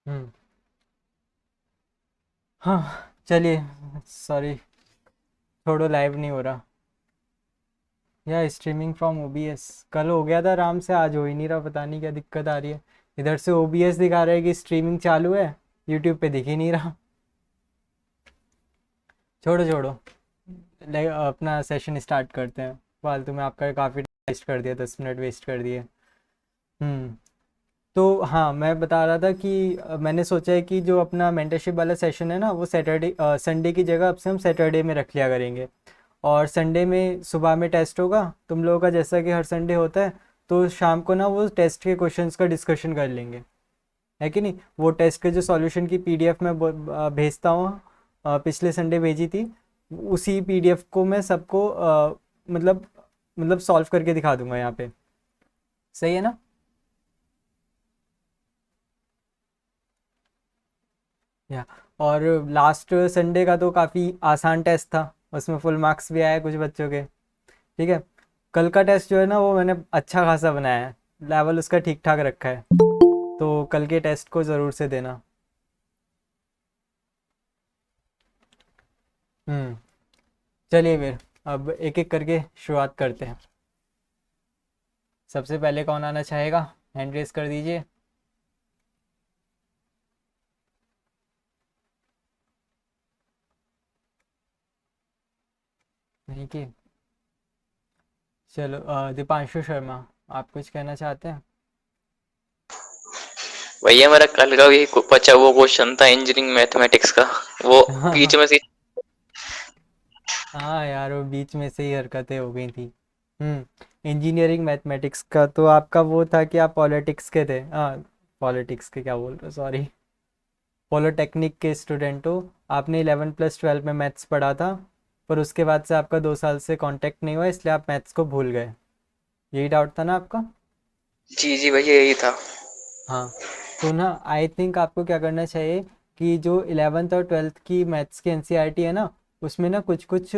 हम्म। हाँ चलिए, सॉरी, छोड़ो, लाइव नहीं हो रहा। या स्ट्रीमिंग फ्रॉम ओबीएस कल हो गया था आराम से, आज हो ही नहीं रहा, पता नहीं क्या दिक्कत आ रही है। इधर से ओबीएस दिखा रहा है कि स्ट्रीमिंग चालू है, यूट्यूब पे दिख ही नहीं रहा। छोड़ो छोड़ो, अपना सेशन स्टार्ट करते हैं। फालतू में आपका काफ़ी वेस्ट कर दिया, 10 मिनट वेस्ट कर दिए। हम्म। तो हाँ, मैं बता रहा था कि मैंने सोचा है कि जो अपना मेंटरशिप वाला सेशन है ना, वो सैटरडे संडे की जगह अब से हम सैटरडे में रख लिया करेंगे। और संडे में सुबह में टेस्ट होगा तुम लोगों का, जैसा कि हर संडे होता है। तो शाम को ना वो टेस्ट के क्वेश्चंस का डिस्कशन कर लेंगे, है कि नहीं। वो टेस्ट के जो सॉल्यूशन की पीडीएफ मैं भेजता हूँ, पिछले संडे भेजी थी, उसी पीडीएफ को मैं सबको मतलब सॉल्व करके दिखा दूंगा यहाँ पे। सही है ना। या और लास्ट संडे का तो काफ़ी आसान टेस्ट था, उसमें फुल मार्क्स भी आए कुछ बच्चों के। ठीक है। कल का टेस्ट जो है ना, वो मैंने अच्छा खासा बनाया है, लेवल उसका ठीक ठाक रखा है। तो कल के टेस्ट को ज़रूर से देना। हम्म। चलिए फिर, अब एक एक करके शुरुआत करते हैं। सबसे पहले कौन आना चाहेगा, हैंड रेस कर दीजिए। नहीं कि, चलो दीपांशु शर्मा, आप कुछ कहना चाहते हैं। भैया मेरा कल का भी बचा वो क्वेश्चन था इंजीनियरिंग मैथमेटिक्स का, वो बीच हाँ में से। हाँ यार, वो बीच में से ही हरकतें हो गई थी। इंजीनियरिंग मैथमेटिक्स का तो आपका वो था कि आप पॉलिटिक्स के थे, हाँ। पॉलिटिक्स के क्या बोल रहे हो, सॉरी। पॉलिटेक्निक के स्टूडेंट हो। आपने 11+12 में मैथ्स पढ़ा था, पर उसके बाद से आपका 2 साल से कांटेक्ट नहीं हुआ, इसलिए आप मैथ्स को भूल गए। यही डाउट था ना आपका। जी जी भैया यही था। हाँ। तो ना आई थिंक आपको क्या करना चाहिए कि जो 11th और 12th की मैथ्स की एनसीईआरटी है ना, उसमें ना कुछ कुछ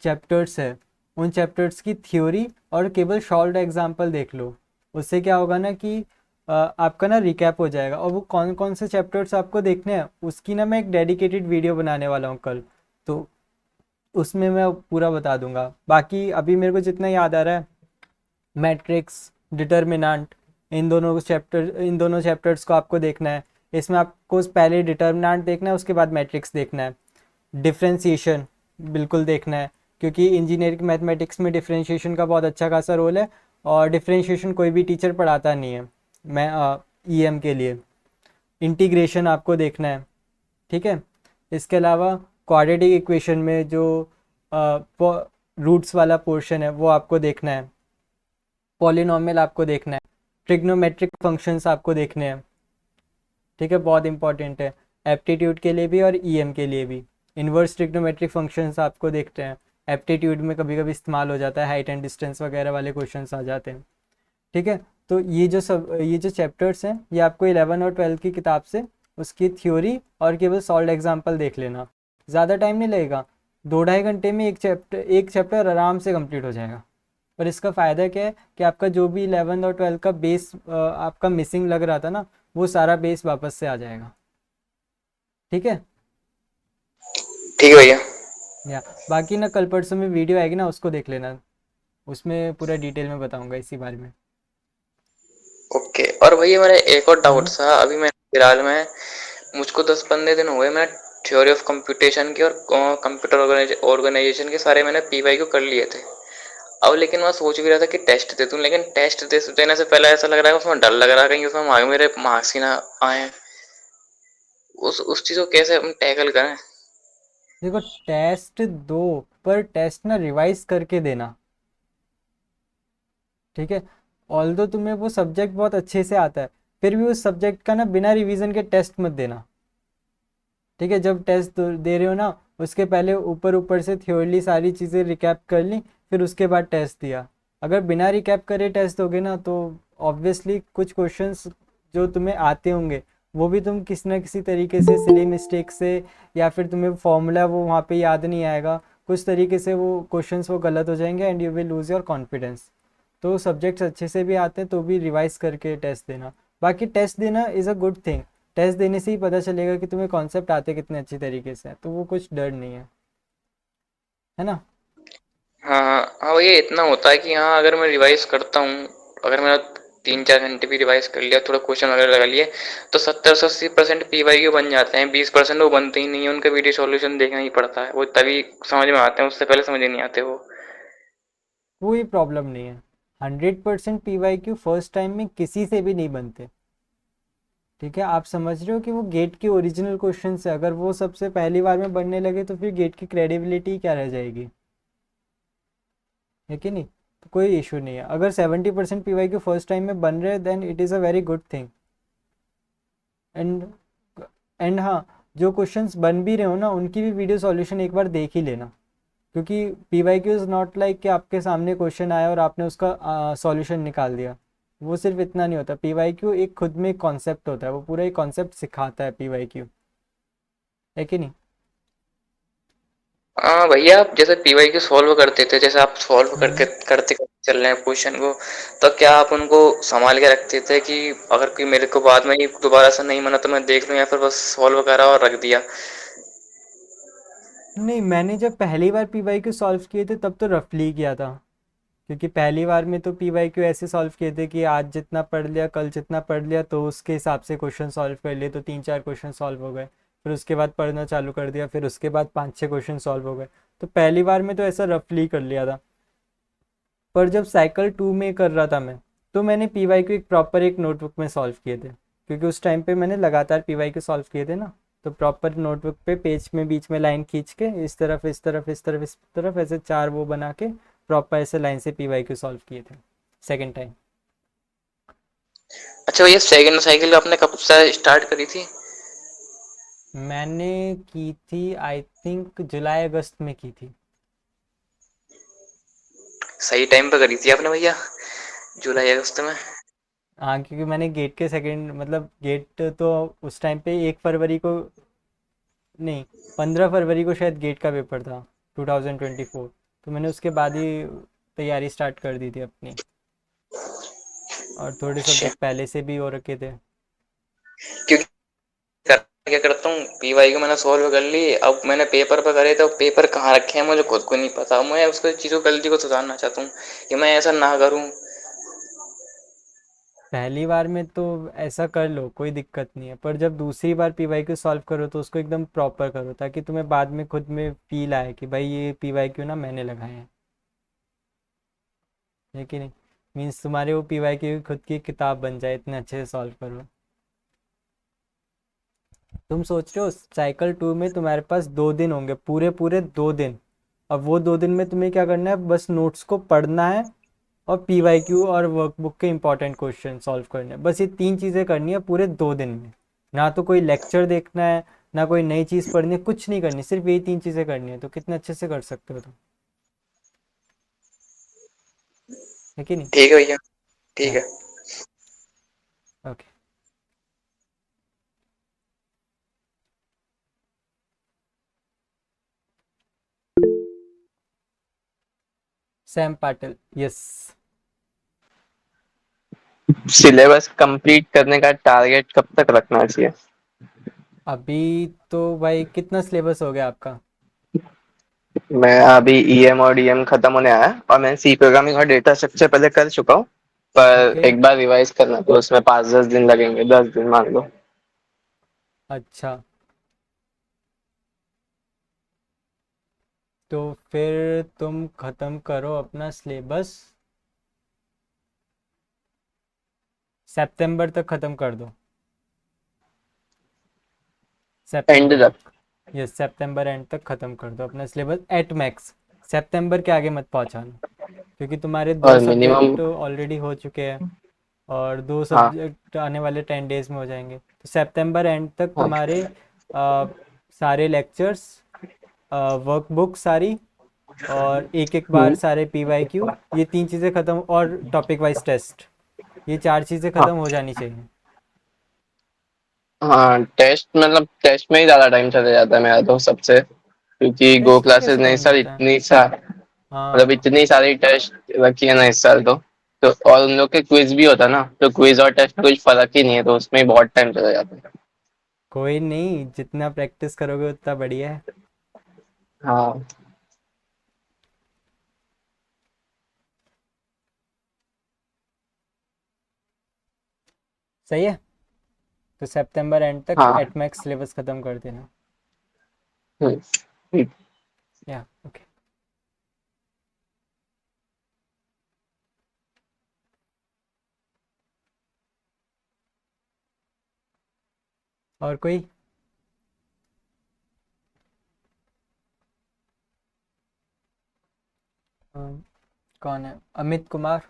चैप्टर्स है, उन चैप्टर्स की थ्योरी और केवल सॉल्व्ड एग्जांपल देख लो। उससे क्या होगा ना कि आपका ना रिकैप हो जाएगा, और वो कौन कौन से चैप्टर्स आपको देखने हैं उसकी ना मैं एक डेडिकेटेड वीडियो बनाने वाला हूँ कल। तो उसमें मैं पूरा बता दूंगा। बाकी अभी मेरे को जितना याद आ रहा है, मैट्रिक्स, डिटर्मिनेंट, इन दोनों चैप्टर्स को आपको देखना है। इसमें आपको पहले डिटर्मिनेंट देखना है, उसके बाद मैट्रिक्स देखना है। डिफ्रेंशिएशन बिल्कुल देखना है, क्योंकि इंजीनियरिंग मैथमेटिक्स में डिफ्रेंशिएशन का बहुत अच्छा खासा रोल है, और डिफ्रेंशिएशन कोई भी टीचर पढ़ाता नहीं है। मैं ईएम के लिए इंटीग्रेशन आपको देखना है। ठीक है। इसके अलावा क्वाड्रेटिक इक्वेशन में जो रूट्स वाला पोर्शन है वो आपको देखना है। पॉलिनॉमियल आपको देखना है। ट्रिग्नोमेट्रिक फंक्शंस आपको देखने हैं। ठीक है, बहुत इंपॉर्टेंट है, एप्टीट्यूड के लिए भी और ईएम के लिए भी। इन्वर्स ट्रिग्नोमेट्रिक फंक्शंस आपको देखते हैं, एप्टीट्यूड में कभी कभी इस्तेमाल हो जाता है, हाइट एंड डिस्टेंस वगैरह वाले क्वेश्चंस आ जाते हैं। ठीक है। तो ये जो चैप्टर्स हैं, ये आपको 11 और 12 की किताब से उसकी थ्योरी और केवल सॉल्व एग्जाम्पल देख लेना। ज़्यादा टाइम नहीं लगेगा, 2-2.5 घंटे में एक चैप्टर आराम से कंप्लीट हो जाएगा। और इसका फ़ायदा क्या है कि आपका जो भी 11 और 12 का बेस आपका मिसिंग लग रहा था ना, वो सारा बेस वापस से आ जाएगा। ठीक है। ठीक है भैया। या बाकी ना, कल परसों में वीडियो आएगी ना, उसको देख लेना, उसमें पूरा डिटेल में बताऊंगा इसी बारे में। ओके, और भैया मेरा एक और डाउट हम्म। था। अभी मैं फिलहाल में मुझको 10-15 दिन हुए, मैं थ्योरी ऑफ कंप्यूटेशन की और कंप्यूटर ऑर्गेनाइजेशन के सारे मैंने पीवाई को कर लिए थे। अब लेकिन मैं सोच भी रहा था कि टेस्ट दे दूं, लेकिन देने से पहले ऐसा लग रहा है उसमें डर लग रहा है कहीं उसमें आगे मेरे मार्क्स ही ना आए। उस चीज को कैसे हम टैकल करें। देखो, टेस्ट दो, पर टेस्ट ना रिवाइज करके देना। ठीक है। ऑल्दो तुम्हें वो सब्जेक्ट बहुत अच्छे से आता है, फिर भी उस सब्जेक्ट का ना बिना रिवीजन के टेस्ट मत देना। ठीक है। जब टेस्ट दे रहे हो ना, उसके पहले ऊपर ऊपर से थ्योरली सारी चीज़ें रिकैप कर ली, फिर उसके बाद टेस्ट दिया। अगर बिना रिकैप करे टेस्ट दोगे ना, तो ऑब्वियसली कुछ क्वेश्चंस जो तुम्हें आते होंगे, वो भी तुम किसी ना किसी तरीके से सिली मिस्टेक से, या फिर तुम्हें फॉर्मूला वो वहाँ पे याद नहीं आएगा, कुछ तरीके से वो क्वेश्चंस वो गलत हो जाएंगे, and you will lose your confidence. तो सब्जेक्ट्स अच्छे से भी आते हैं तो भी रिवाइज करके टेस्ट देना। बाकी टेस्ट देना is a good thing, test देने से ही पता चलेगा कि तुम्हें कॉन्सेप्ट आते कितने अच्छी तरीके से है, तो वो कुछ डर नहीं है ना। हाँ हाँ हाँ, वो ये इतना होता है कि हाँ अगर मैं रिवाइज करता हूँ, अगर मेरा 3-4 घंटे भी रिवाइज कर लिया, थोड़ा क्वेश्चन वगैरह लगा लिए, तो 70 से 80% पीवाईक्यू बन जाते हैं। 20% वो बनते ही नहीं है, उनका वीडियो सॉल्यूशन देखना ही पड़ता है, वो तभी समझ में आते हैं, उससे पहले समझ ही नहीं आते वो। कोई प्रॉब्लम नहीं है, 100% पी फर्स्ट टाइम में किसी से भी नहीं बनते। ठीक है, आप समझ रहे हो कि वो गेट के ओरिजिनल क्वेश्चन है, अगर वो सबसे पहली बार में बनने लगे तो फिर गेट की क्रेडिबिलिटी क्या रह जाएगी, है कि नहीं। तो कोई इशू नहीं है, अगर 70% पी फर्स्ट टाइम में बन रहे हैं then it is a very good thing. And and हाँ, जो क्वेश्चंस बन भी रहे हो ना उनकी भी वीडियो सॉल्यूशन एक बार देख ही लेना, क्योंकि P Y Q is not like कि आपके सामने क्वेश्चन आया और आपने उसका सॉल्यूशन निकाल दिया। वो सिर्फ इतना नहीं होता, पी वाई क्यू एक खुद में एक कॉन्सेप्ट होता है, वो पूरा एक कॉन्सेप्ट सिखाता है पी वाई क्यू, है कि नहीं। हाँ भैया, आप जैसे पीवाईक्यू सॉल्व करते थे, जैसे आप सॉल्व करके हम्म। करते करते चल रहे हैं क्वेश्चन को, तो क्या आप उनको संभाल के रखते थे कि अगर कोई मेरे को बाद में ही दोबारा से नहीं बना तो मैं देख लूँ, या फिर बस सॉल्व करा और रख दिया? नहीं, मैंने जब पहली बार पी वाई क्यू सॉल्व किए थे तब तो रफली किया था, क्योंकि पहली बार में तो पी वाई क्यू ऐसे सॉल्व किए थे कि आज जितना पढ़ लिया कल जितना पढ़ लिया तो उसके हिसाब से क्वेश्चन सॉल्व कर लिए, तो 3-4 क्वेश्चन सॉल्व हो गए। फिर उसके बाद पढ़ना चालू कर दिया, फिर उसके बाद 5-6 क्वेश्चन सॉल्व हो गए। तो पहली बार में तो ऐसा रफली कर लिया था। पर जब साइकिल 2 में कर रहा था मैं, तो मैंने पी वाई क्यू एक प्रॉपर एक नोटबुक में सॉल्व किए थे, क्योंकि उस टाइम पे मैंने लगातार पी वाई क्यू सॉल्व किए थे ना। तो प्रॉपर नोटबुक पे पेज में बीच में लाइन खींच के इस तरफ इस तरफ इस तरफ इस तरफ ऐसे चार वो बना के प्रॉपर ऐसे लाइन से पी वाई क्यू सॉल्व किए थे सेकेंड टाइम। अच्छा भैया, सेकंड साइकिल आपने कब से स्टार्ट करी थी? मैंने की थी आई थिंक जुलाई अगस्त में की थी। सही टाइम पे करी थी आपने भैया, जुलाई अगस्त में। हाँ, क्योंकि मैंने गेट के सेकेंड मतलब गेट तो उस टाइम पे 1 फरवरी को, नहीं 15 फरवरी को शायद गेट का पेपर था 2024। तो मैंने उसके बाद ही तैयारी स्टार्ट कर दी थी अपनी, और थोड़े अच्छा, सब्जेक्ट पहले से भी हो रखे थे। क्योंकि क्या करता हूँ, पीवाई को मैंने सॉल्व कर ली, अब मैंने पेपर पर करे, तो पेपर कहाँ रखे हैं मुझे खुद को नहीं पता, मैं उसको चीज़ों गलती को सुधारना चाहता हूँ कि मैं ऐसा ना करूँ। पहली बार में तो ऐसा कर लो, कोई दिक्कत नहीं है, पर जब दूसरी बार पी वाई क्यू सॉल्व करो तो उसको एकदम प्रॉपर करो, ताकि तुम्हें बाद में खुद में फील आए कि भाई ये पी वाई क्यू ना मैंने लगाए हैं, है कि नहीं। मीन्स तुम्हारे वो पी वाई क्यू खुद की किताब बन जाए, इतने अच्छे से सॉल्व करो। तुम सोच रहे हो साइकिल 2 में तुम्हारे पास 2 दिन होंगे, पूरे पूरे 2 दिन। अब वो 2 दिन में तुम्हें क्या करना है, बस नोट्स को पढ़ना है और पी वाई क्यू और वर्कबुक के इंपॉर्टेंट क्वेश्चन सॉल्व करने हैं, बस ये 3 चीज़ें करनी है पूरे 2 दिन में। ना तो कोई लेक्चर देखना है, ना कोई नई चीज़ पढ़नी है, कुछ नहीं करनी, सिर्फ यही 3 चीज़ें करनी है, तो कितने अच्छे से कर सकते हो तुम, है कि नहीं। ठीक है भैया, ठीक हाँ। है। Okay. Sam Patil, yes. Syllabus complete करने का टारगेट कब तक रखना चाहिए? अभी तो भाई कितना सिलेबस हो गया आपका। मैं अभी ईएम और डीएम खत्म होने आया है, और मैं सी प्रोग्रामिंग और डेटा स्ट्रक्चर पहले कर चुका हूँ। पर ओके। एक बार रिवाइज करना तो उसमें 5-10 दिन लगेंगे, 10 दिन मान लो। अच्छा, तो फिर तुम ख़त्म करो अपना सिलेबस, सितंबर तक ख़त्म कर दो, एंड सितंबर तक। तक। यस, सितंबर एंड तक ख़त्म कर दो अपना सिलेबस एट मैक्स। सितंबर के आगे मत पहुंचाना, क्योंकि तुम्हारे दो और मिनिमम। सब्जेक्ट ऑलरेडी हो चुके हैं, और दो हाँ। सब्जेक्ट आने वाले 10 डेज में हो जाएंगे, तो सितंबर एंड तक हाँ। तुम्हारे सारे लेक्चर्स, वर्कबुक सारी, और एक एक बार हम्म। सारे पी वाई क्यू, ये 3 चीज़ें ख़त्म, और टॉपिक वाइज टेस्ट, ये 4 चीज़ें ख़त्म हाँ। हो जानी चाहिए। हाँ, टेस्ट मतलब टेस्ट में ही ज्यादा टाइम चले जाता है मेरा तो सबसे, क्योंकि गो टेस्ट में क्लासेस कैसे ने इस टाइम साल जाता है। इतनी सा मतलब हाँ। इतनी सारी टेस्ट रखी है ना इस साल तो और उन लोग के क्विज भी होता है ना, तो क्विज और टेस्ट में कुछ फर्क ही नहीं है, तो उसमें ही बहुत टाइम चला जाता है। कोई नहीं, जितना प्रैक्टिस करोगे उतना बढ़िया है। हाँ। सही है। तो सितंबर एंड तक हाँ। एटमैक्स सिलेबस ख़त्म कर देना। ठीक। या ओके। और कोई? कौन है? अमित कुमार?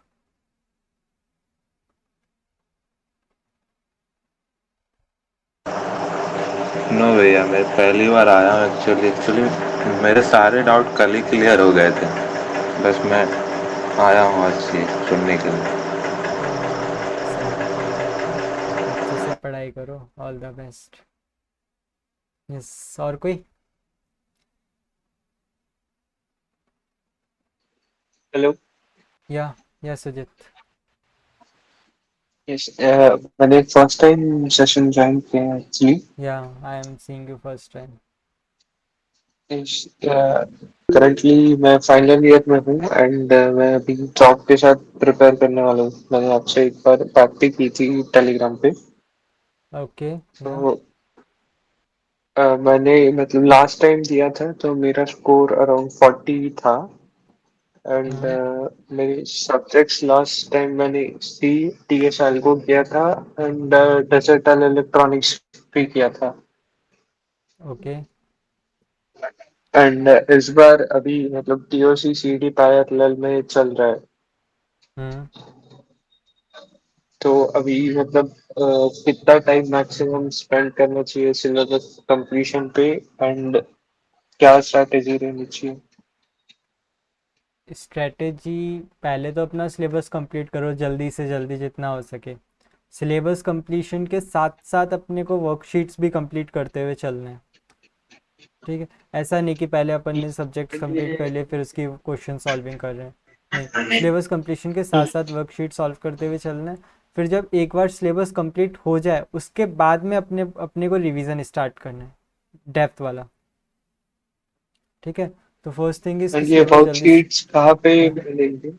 नो भैया, मैं पहली बार आया हूँ एक्चुअली मेरे सारे हाँ। डाउट कल ही क्लियर हो गए थे। बस मैं आया हूँ आज ये सुनने के लिए। हाँ हाँ हाँ, सही, कोई बात नहीं। अच्छे से पढ़ाई करो, ऑल द बेस्ट। यस। और कोई? हेलो। या या सुजित? यस, मैंने फर्स्ट टाइम सेशन ज्वाइन किया है एक्चुअली। या I am seeing you first time. Currently मैं फाइनल ईयर में हूँ एंड मैं अभी जॉब के साथ प्रिपेयर करने वाला हूँ। मैंने आपसे एक बार बात भी की थी टेलीग्राम पे। ओके। या तो मैंने मतलब लास्ट टाइम दिया था तो मेरा स्कोर अराउंड 40 था। एंड हम्म। मेरे सब्जेक्ट्स लास्ट टाइम मैंने सी टी एस एल को किया था एंड डिजिटल इलेक्ट्रॉनिक्स भी किया था। ओके। एंड इस बार अभी मतलब टी ओ सी सी डी पैरेलल में चल रहा है। हम्म। तो अभी मतलब कितना टाइम मैक्सिमम स्पेंड करना चाहिए सिलेबस कंप्लीशन पे एंड क्या स्ट्रैटेजी रहनी चाहिए? स्ट्रेटेजी, पहले तो अपना सिलेबस कंप्लीट करो जल्दी से जल्दी जितना हो सके। सिलेबस कंप्लीशन के साथ साथ अपने को वर्कशीट्स भी कंप्लीट करते हुए चलना है। ठीक है। ऐसा नहीं कि पहले अपन ने सब्जेक्ट्स कंप्लीट कर लिए फिर उसकी क्वेश्चन सॉल्विंग कर रहे हैं। नहीं, सिलेबस कंप्लीशन के साथ साथ वर्कशीट सॉल्व करते हुए चलना है। फिर जब एक बार सिलेबस कंप्लीट हो जाए उसके बाद में अपने अपने को रिवीजन स्टार्ट करना है, डेप्थ वाला। ठीक है। तो फर्स्ट थिंग इज कि ये सिलेबस जल्दी। वर्कशीट्स कहाँ पे या मिलेंगे?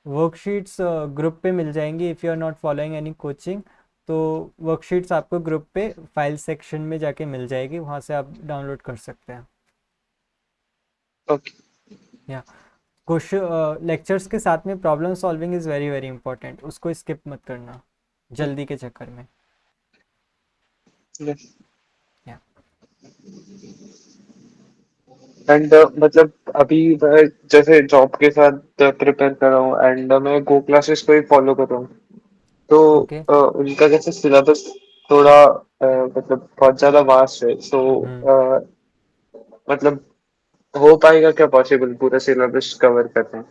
वर्कशीट्स ग्रुप पे मिल जाएंगी if you are not following any coaching. तो वर्कशीट्स आपको ग्रुप पे फाइल सेक्शन में जाके मिल जाएगी, वहाँ से आप डाउनलोड कर सकते हैं। ओके। या क्वेश्चन लेक्चर्स के साथ में problem solving is very very important, उसको स्किप मत करना जल्दी के चक्कर में। या एंड मतलब अभी मैं जैसे जॉब के साथ प्रिपेयर कर रहा हूँ एंड मैं गो क्लासेस को ही फॉलो कर रहा हूँ। तो ओके। उनका जैसे सिलेबस थोड़ा मतलब बहुत ज्यादा वास्ट है। सो मतलब हो पाएगा क्या पॉसिबल पूरा सिलेबस कवर करना?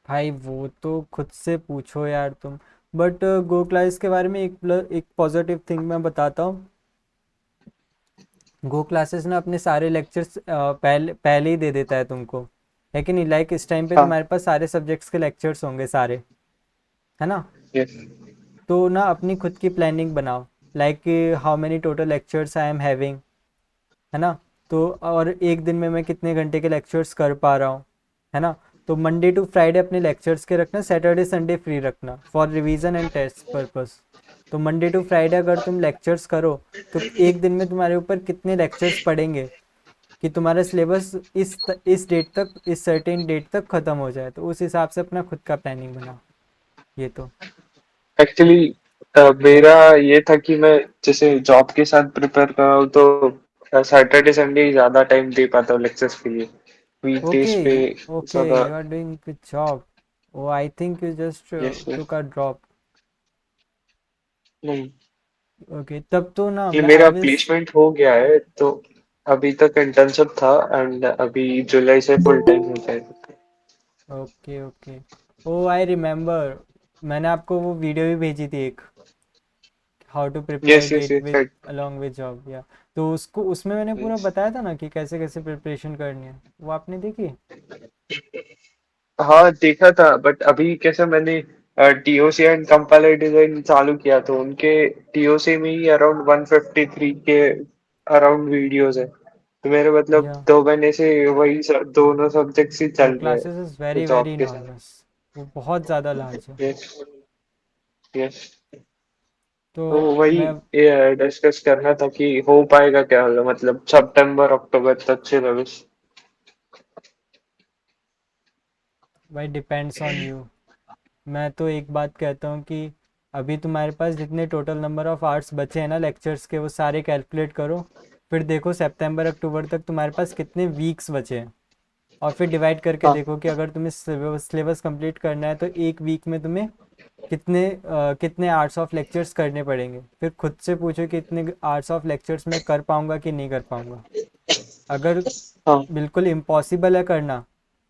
भाई वो तो खुद से पूछो यार तुम। बट गो क्लास के बारे में एक पॉजिटिव थिंग मैं बताता हूँ। गो क्लासेस ना अपने सारे लेक्चर्स पहले पहले ही दे देता है तुमको। है कि नहीं? लाइक इस टाइम पे हाँ। तुम्हारे पास सारे सब्जेक्ट्स के लेक्चर्स होंगे सारे, है ना? यस। तो ना अपनी खुद की प्लानिंग बनाओ, like how many total lectures I am having, है ना? तो और एक दिन में मैं कितने घंटे के लेक्चर्स कर पा रहा हूँ, है ना? तो मंडे टू फ्राइडे अपने लेक्चर्स के रखना, सैटरडे संडे फ्री रखना for revision and test purpose. तो मंडे टू फ्राइडे अगर तुम लेक्चर्स करो तो एक दिन में तुम्हारे ऊपर कितने लेक्चर्स पड़ेंगे कि तुम्हारा सिलेबस इस डेट तक, इस सर्टेन डेट तक ख़त्म हो जाए। तो उस हिसाब से अपना खुद का प्लानिंग बनाओ। ये तो। एक्चुअली या मेरा ये था कि मैं जैसे जॉब के साथ प्रिपेयर कर रहा हूँ तो सैटरडे संडे ज्यादा टाइम दे पाता हूँ लेक्चर्स के लिए। ओके। वीकडेज पे ओके, ज्यादा। You are doing good job. Oh I think you just yes yes. Took a drop. नहीं, ओके, तब तो ना ये मैं आई मेरा विल। प्लेसमेंट हो गया है तो अभी तक इंटर्नशिप था एंड अभी जुलाई से फुल टाइम हो जाएगा। Okay okay. Oh I remember, मैंने आपको वो वीडियो भी भेजी थी एक, how to prepare yes yes get yes. With along with job. या तो उसको उसमें मैंने पूरा बताया था ना कि कैसे कैसे प्रिपरेशन करनी है, वो आपने देखी? हाँ देखा था बट अभी कैसा मैंने टीओसी एंड कंपाइलर डिजाइन चालू किया तो उनके टीओसी में ही अराउंड 153 के अराउंड वीडियोस है। तो मेरे मतलब या 2 महीने से वही दोनों सब्जेक्ट्स ही गो चल रहे हैं क्लासेस इज़ तो वेरी वेरी जॉब के साथ। इनॉर्मस, वो बहुत ज़्यादा लार्ज है। Yes yes. तो तो वही मैं डिस्कस करना था कि हो पाएगा क्या, मतलब सितंबर अक्टूबर तक सिलेबस। भाई डिपेंड्स ऑन यू। मैं तो एक बात कहता हूँ कि अभी तुम्हारे पास जितने टोटल नंबर ऑफ आवर्स बचे हैं ना लेक्चर्स के, वो सारे कैलकुलेट करो। फिर देखो सितंबर अक्टूबर तक तुम्हारे पास कितने वीक्स बचे हैं, और फिर डिवाइड करके हाँ देखो कि अगर तुम्हें सिलेबस कंप्लीट करना है तो एक वीक में तुम्हें कितने आवर्स ऑफ लेक्चर्स करने पड़ेंगे। फिर खुद से पूछो कि इतने आवर्स ऑफ लेक्चर्स मैं कर पाऊँगा कि नहीं कर पाऊँगा। अगर हाँ। बिल्कुल इम्पॉसिबल है करना,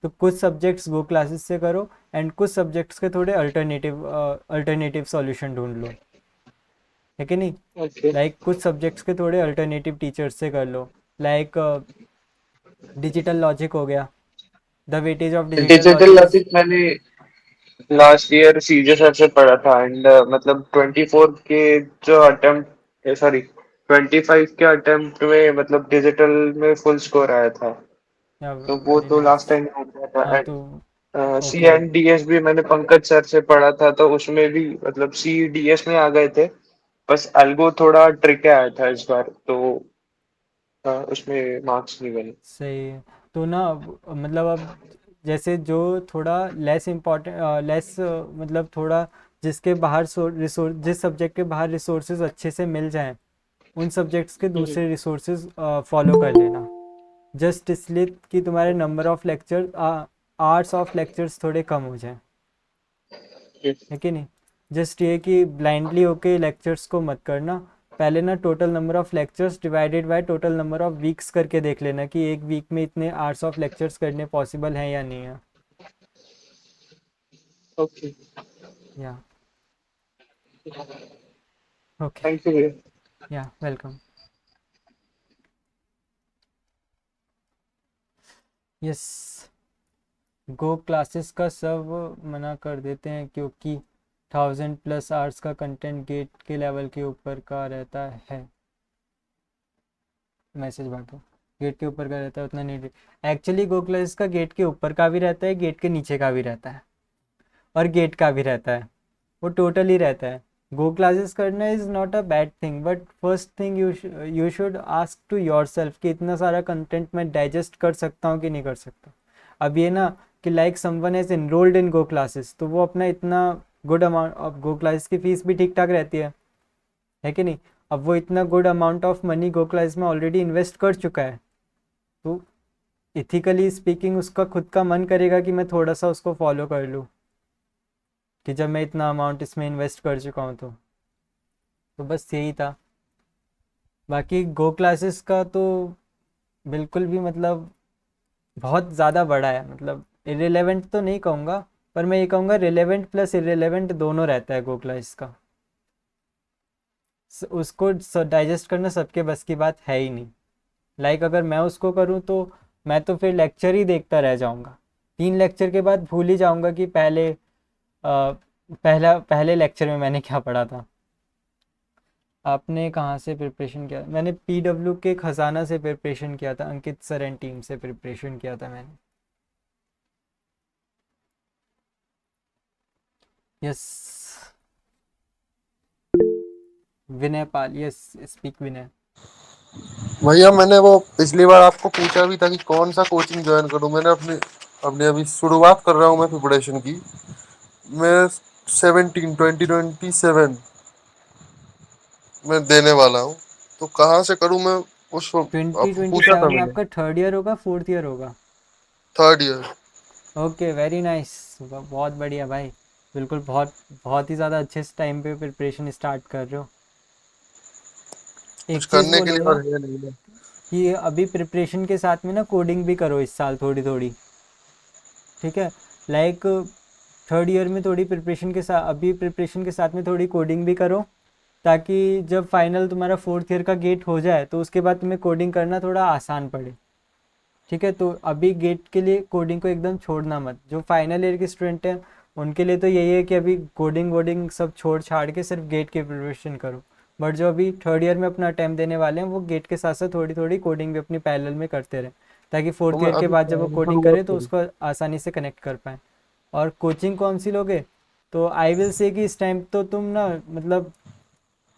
तो कुछ सब्जेक्ट्स गो क्लासेस से करो, एंड कुछ सब्जेक्ट्स के थोड़े अल्टरनेटिव सॉल्यूशन ढूंढ लो, है कि नहीं। ओके। लाइक कुछ सब्जेक्ट्स के थोड़े अल्टरनेटिव टीचर्स से कर लो। लाइक डिजिटल लॉजिक हो गया, the weightage of digital digital logic is. Logic मैंने लास्ट ईयर सीजे सर से पढ़ा था एंड मतलब 24 के जो अटेम्प्ट, सॉरी 25 के अटेम्प्ट में मतलब डिजिटल में फुल स्कोर आया था। तो वो वेरी तो नाइस। लास्ट टाइम हो गया था। हाँ तो and C okay. And D S भी मैंने पंकज सर से पढ़ा था तो उसमें भी मतलब सी डी एस में आ गए थे। बस अल्गो थोड़ा ट्रिक आया था इस बार तो उसमें मार्क्स नहीं बने। सही है। तो ना मतलब अब जैसे जो थोड़ा लेस इम्पोर्टेंट, लेस मतलब थोड़ा जिसके बाहर रिसोर्स, जिस सब्जेक्ट के बाहर रिसोर्सेज अच्छे से मिल जाएं, उन सब्जेक्ट्स के हम्म, दूसरे रिसोर्सेज फॉलो कर लेना। जस्ट इसलिए कि तुम्हारे number of lecture, hours of lectures थोड़े कम हो जाएं, है कि नहीं। जस्ट ये कि ब्लाइंडली होके लेक्चर्स को मत करना। पहले ना total number of lectures divided by total number of weeks करके देख लेना कि एक वीक में इतने आवर्स ऑफ लेक्चर्स करने पॉसिबल हैं या नहीं है। ओके। या ओके। Thank you. या वेलकम। यस। गो क्लासेस का सब मना कर देते हैं क्योंकि 1000+ आवर्स का कंटेंट गेट के लेवल के ऊपर का रहता है। मैसेज बांटो। गेट के ऊपर का रहता है उतना नहीं। एक्चुअली गो क्लासेस का गेट के ऊपर का भी रहता है, गेट के नीचे का भी रहता है, और गेट का भी रहता है। वो टोटल ही रहता है। गो क्लासेस करना is not a bad thing, but first thing you should ask to yourself कि इतना सारा कंटेंट मैं डाइजेस्ट कर सकता हूँ कि नहीं कर सकता। अब ये ना कि like someone is enrolled in go classes, तो वो अपना इतना good amount of go classes की फ़ीस भी ठीक ठाक रहती है कि नहीं। अब वो इतना good amount of money go classes में ऑलरेडी इन्वेस्ट कर चुका है, तो इथिकली स्पीकिंग उसका खुद का मन करेगा कि मैं थोड़ा सा उसको फॉलो कर लूँ, कि जब मैं इतना अमाउंट इसमें इन्वेस्ट कर चुका हूँ तो बस यही था। बाकी गो क्लासेस का तो बिल्कुल भी मतलब बहुत ज़्यादा बड़ा है, मतलब इरेलेवेंट तो नहीं कहूँगा, पर मैं ये कहूँगा रिलेवेंट प्लस इरेलेवेंट दोनों रहता है गो क्लास का। उसको डाइजेस्ट करना सबके बस की बात है ही नहीं। लाइक अगर मैं उसको करूँ तो मैं तो फिर लेक्चर ही देखता रह जाऊँगा। 3 लेक्चर के बाद भूल ही जाऊँगा कि पहले लेक्चर में मैंने क्या पढ़ा था। आपने कहाँ से प्रिपरेशन किया? मैंने पीडब्ल्यू के खजाना से प्रिपरेशन किया था, अंकित सर एंड टीम से प्रिपरेशन किया था मैंने। यस। विनय पाल, यस। स्पीक विनय। भैया मैंने वो पिछली बार आपको पूछा भी था कि कौन सा कोचिंग ज्वाइन करूं। मैंने अपनी अपने अभी शुरुआत कर रहा हूं मैं प्रिपरेशन की। मैं 2027 में देने वाला हूं, तो कहाँ से करूं मैं? उस ट्वेंटी आपको ट्वेंटी पूछा था सेवन में मैंने। आपका थर्ड ईयर होगा, फोर्थ ईयर होगा? Third year. Okay, very nice. बहुत बढ़िया भाई। बिल्कुल, बहुत बहुत ही ज़्यादा अच्छे टाइम पे प्रिपरेशन स्टार्ट कर रहे हो। कुछ एक चीज़ करने के लिए बोलूँगा और है नहीं ना। कि अभी प्रिपरेशन के साथ में ना कोडिंग भी करो इस साल थोड़ी थोड़ी, ठीक है। लाइक थर्ड ईयर में थोड़ी प्रिपरेशन के साथ, अभी प्रिपरेशन के साथ में थोड़ी कोडिंग भी करो, ताकि जब फाइनल तुम्हारा फोर्थ ईयर का गेट हो जाए तो उसके बाद तुम्हें कोडिंग करना थोड़ा आसान पड़े, ठीक है। तो अभी गेट के लिए कोडिंग को एकदम छोड़ना मत। जो फाइनल ईयर के स्टूडेंट हैं उनके लिए तो यही है कि अभी कोडिंग वोडिंग सब छोड़ छाड़ के सिर्फ गेट की प्रिपरेशन करो। बट जो अभी थर्ड ईयर में अपना अटैम्प्ट देने वाले हैं वो गेट के साथ साथ थोड़ी थोड़ी कोडिंग भी अपनी पैरेलल में करते रहें, ताकि तो फोर्थ मैं ईयर के अभी बाद जब वो कोडिंग शुरुआत करें तो करूँ। उसको आसानी से कनेक्ट कर पाएँ। और कोचिंग कौन सी लोगे, तो आई विल से कि इस टाइम तो तुम ना मतलब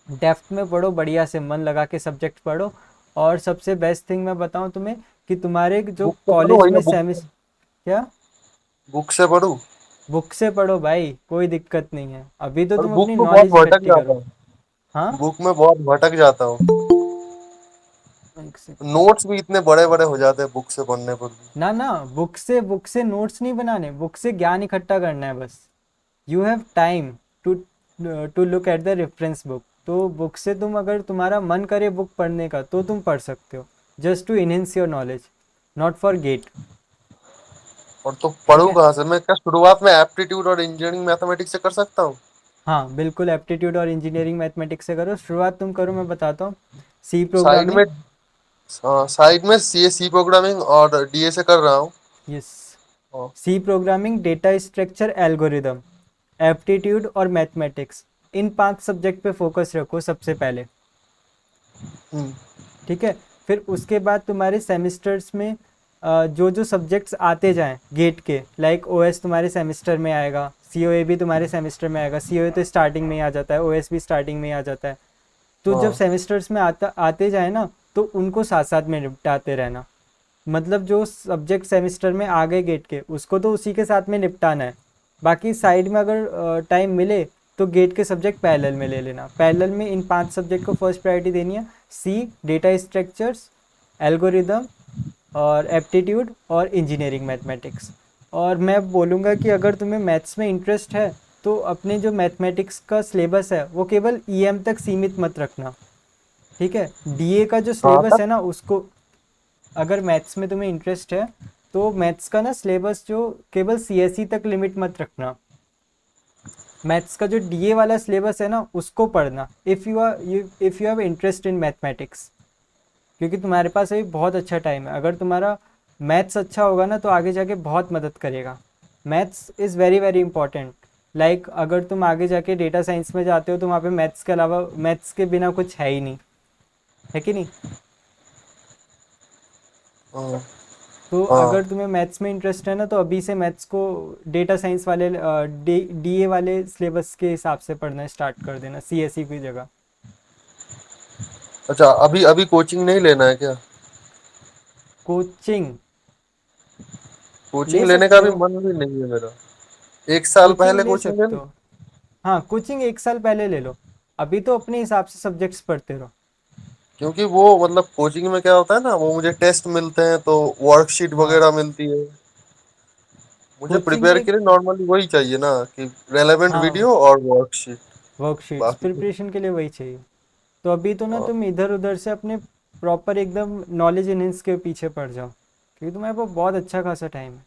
डेप्थ में पढ़ो, बढ़िया से मन लगा के सब्जेक्ट पढ़ो। और सबसे बेस्ट थिंग मैं बताऊं तुम्हें कि तुम्हारे जो बुक से पढ़ूँ कॉलेज भैया, में सेमिस क्या, बुक से पढ़ूँ। बुक से पढ़ो भाई, कोई दिक्कत नहीं है, अभी तो और तुम बुक अपनी में बहुत नॉलेज भटक इकट्ठी जाता करो। हूँ। हाँ, बुक में बहुत भटक जाता हूँ। एक सेकंड। नोट्स भी इतने बड़े बड़े हो जाते हैं बुक से पढ़ने पर भी। ना ना, बुक से नोट्स नहीं बनाने, बुक से ज्ञान इकट्ठा करना है बस। You have time to to look at the reference book. तो बुक से तुम अगर तुम्हारा मन करे बुक पढ़ने का तो तुम पढ़ सकते हो, just to enhance your knowledge, not for get. और तो ठीक पढ़ूँ है। कहाँ से? मैं क्या शुरुआत में एप्टीट्यूड और इंजीनियरिंग मैथमेटिक्स से कर सकता हूँ? हाँ बिल्कुल, एप्टीट्यूड और इंजीनियरिंग मैथमेटिक्स से करो, शुरुआत तुम करो, मैं बताता हूँ। सी साइड में, प्रोग्रामिंग। हाँ, साइड में सी प्रोग्रामिंग और डीए से कर रहा हूँ। यस। हाँ। C programming, data structure, algorithm, aptitude और मैथमेटिक्स, इन 5 सब्जेक्ट पे फोकस रखो सबसे पहले। हम्म। ठीक है। फिर उसके बाद तुम्हारे सेमिस्टर्स में जो जो सब्जेक्ट्स आते जाएं गेट के, लाइक ओएस तुम्हारे सेमेस्टर में आएगा, सीओए भी तुम्हारे सेमेस्टर में आएगा, सीओए तो स्टार्टिंग में ही आ जाता है, ओएस भी स्टार्टिंग में ही आ जाता है। तो जब हाँ। सेमेस्टर्स में आते जाए ना, तो उनको साथ साथ में निपटाते रहना। मतलब जो सब्जेक्ट सेमेस्टर में आ गए गेट के, उसको तो उसी के साथ में निपटाना है। बाकी साइड में अगर टाइम मिले तो गेट के सब्जेक्ट पैरेलल में ले लेना। पैरेलल में इन 5 सब्जेक्ट को फर्स्ट प्रायोरिटी देनी है। सी, डेटा स्ट्रक्चर्स, एल्गोरिदम और एप्टीट्यूड और इंजीनियरिंग मैथमेटिक्स। और मैं बोलूँगा कि अगर तुम्हें मैथ्स में इंटरेस्ट है तो अपने जो मैथमेटिक्स का सिलेबस है वो केवल ईएम तक सीमित मत रखना। ठीक है। डीए का जो हाँ सिलेबस तक। है ना उसको, अगर मैथ्स में तुम्हें इंटरेस्ट है तो मैथ्स का ना सिलेबस जो केवल सीएसई तक लिमिट मत रखना। मैथ्स का जो डीए वाला सिलेबस है ना उसको पढ़ना, if you have interest in mathematics. क्योंकि तुम्हारे पास अभी बहुत अच्छा टाइम है, अगर तुम्हारा मैथ्स अच्छा होगा ना तो आगे जाके बहुत मदद करेगा। Maths is very very important. Like अगर तुम आगे जाके डेटा साइंस में जाते हो तो वहाँ पे मैथ्स के अलावा, मैथ्स के बिना कुछ है ही नहीं, है कि नहीं। हाँ। तो हाँ। अगर तुम्हें मैथ्स में इंटरेस्ट है ना तो अभी से मैथ्स को डेटा साइंस वाले डीए वाले सिलेबस के हिसाब से पढ़ना स्टार्ट कर देना, सीएसई की जगह। अच्छा, अभी अभी कोचिंग नहीं लेना है क्या? कोचिंग कोचिंग ले लेने का सकते भी हो, मन भी नहीं है मेरा। एक साल कोचिंग पहले ले कोचिंग ले सकते लूं? हो। हाँ, कोचिंग 1 साल पहले ले लो, अभी तो अपने हिसाब से सब्जेक्ट्स पढ़ते रहो। क्योंकि वो मतलब कोचिंग में क्या होता है ना, वो मुझे टेस्ट मिलते हैं तो वर्कशीट हाँ, वगैरह मिलती है। मुझे कोचिंग प्रिपेयर में, के लिए नॉर्मली वही चाहिए ना, कि रेलेवेंट हाँ, वीडियो और वर्कशीट। वर्कशीट्स बाकी तो। प्रिपरेशन के लिए वही चाहिए। तो अभी तो ना हाँ, तुम इधर उधर से अपने प्रॉपर एकदम नॉलेज इनहेंस के पीछे पड़ जाओ, क्योंकि तुम्हारे पास बहुत अच्छा खासा टाइम है।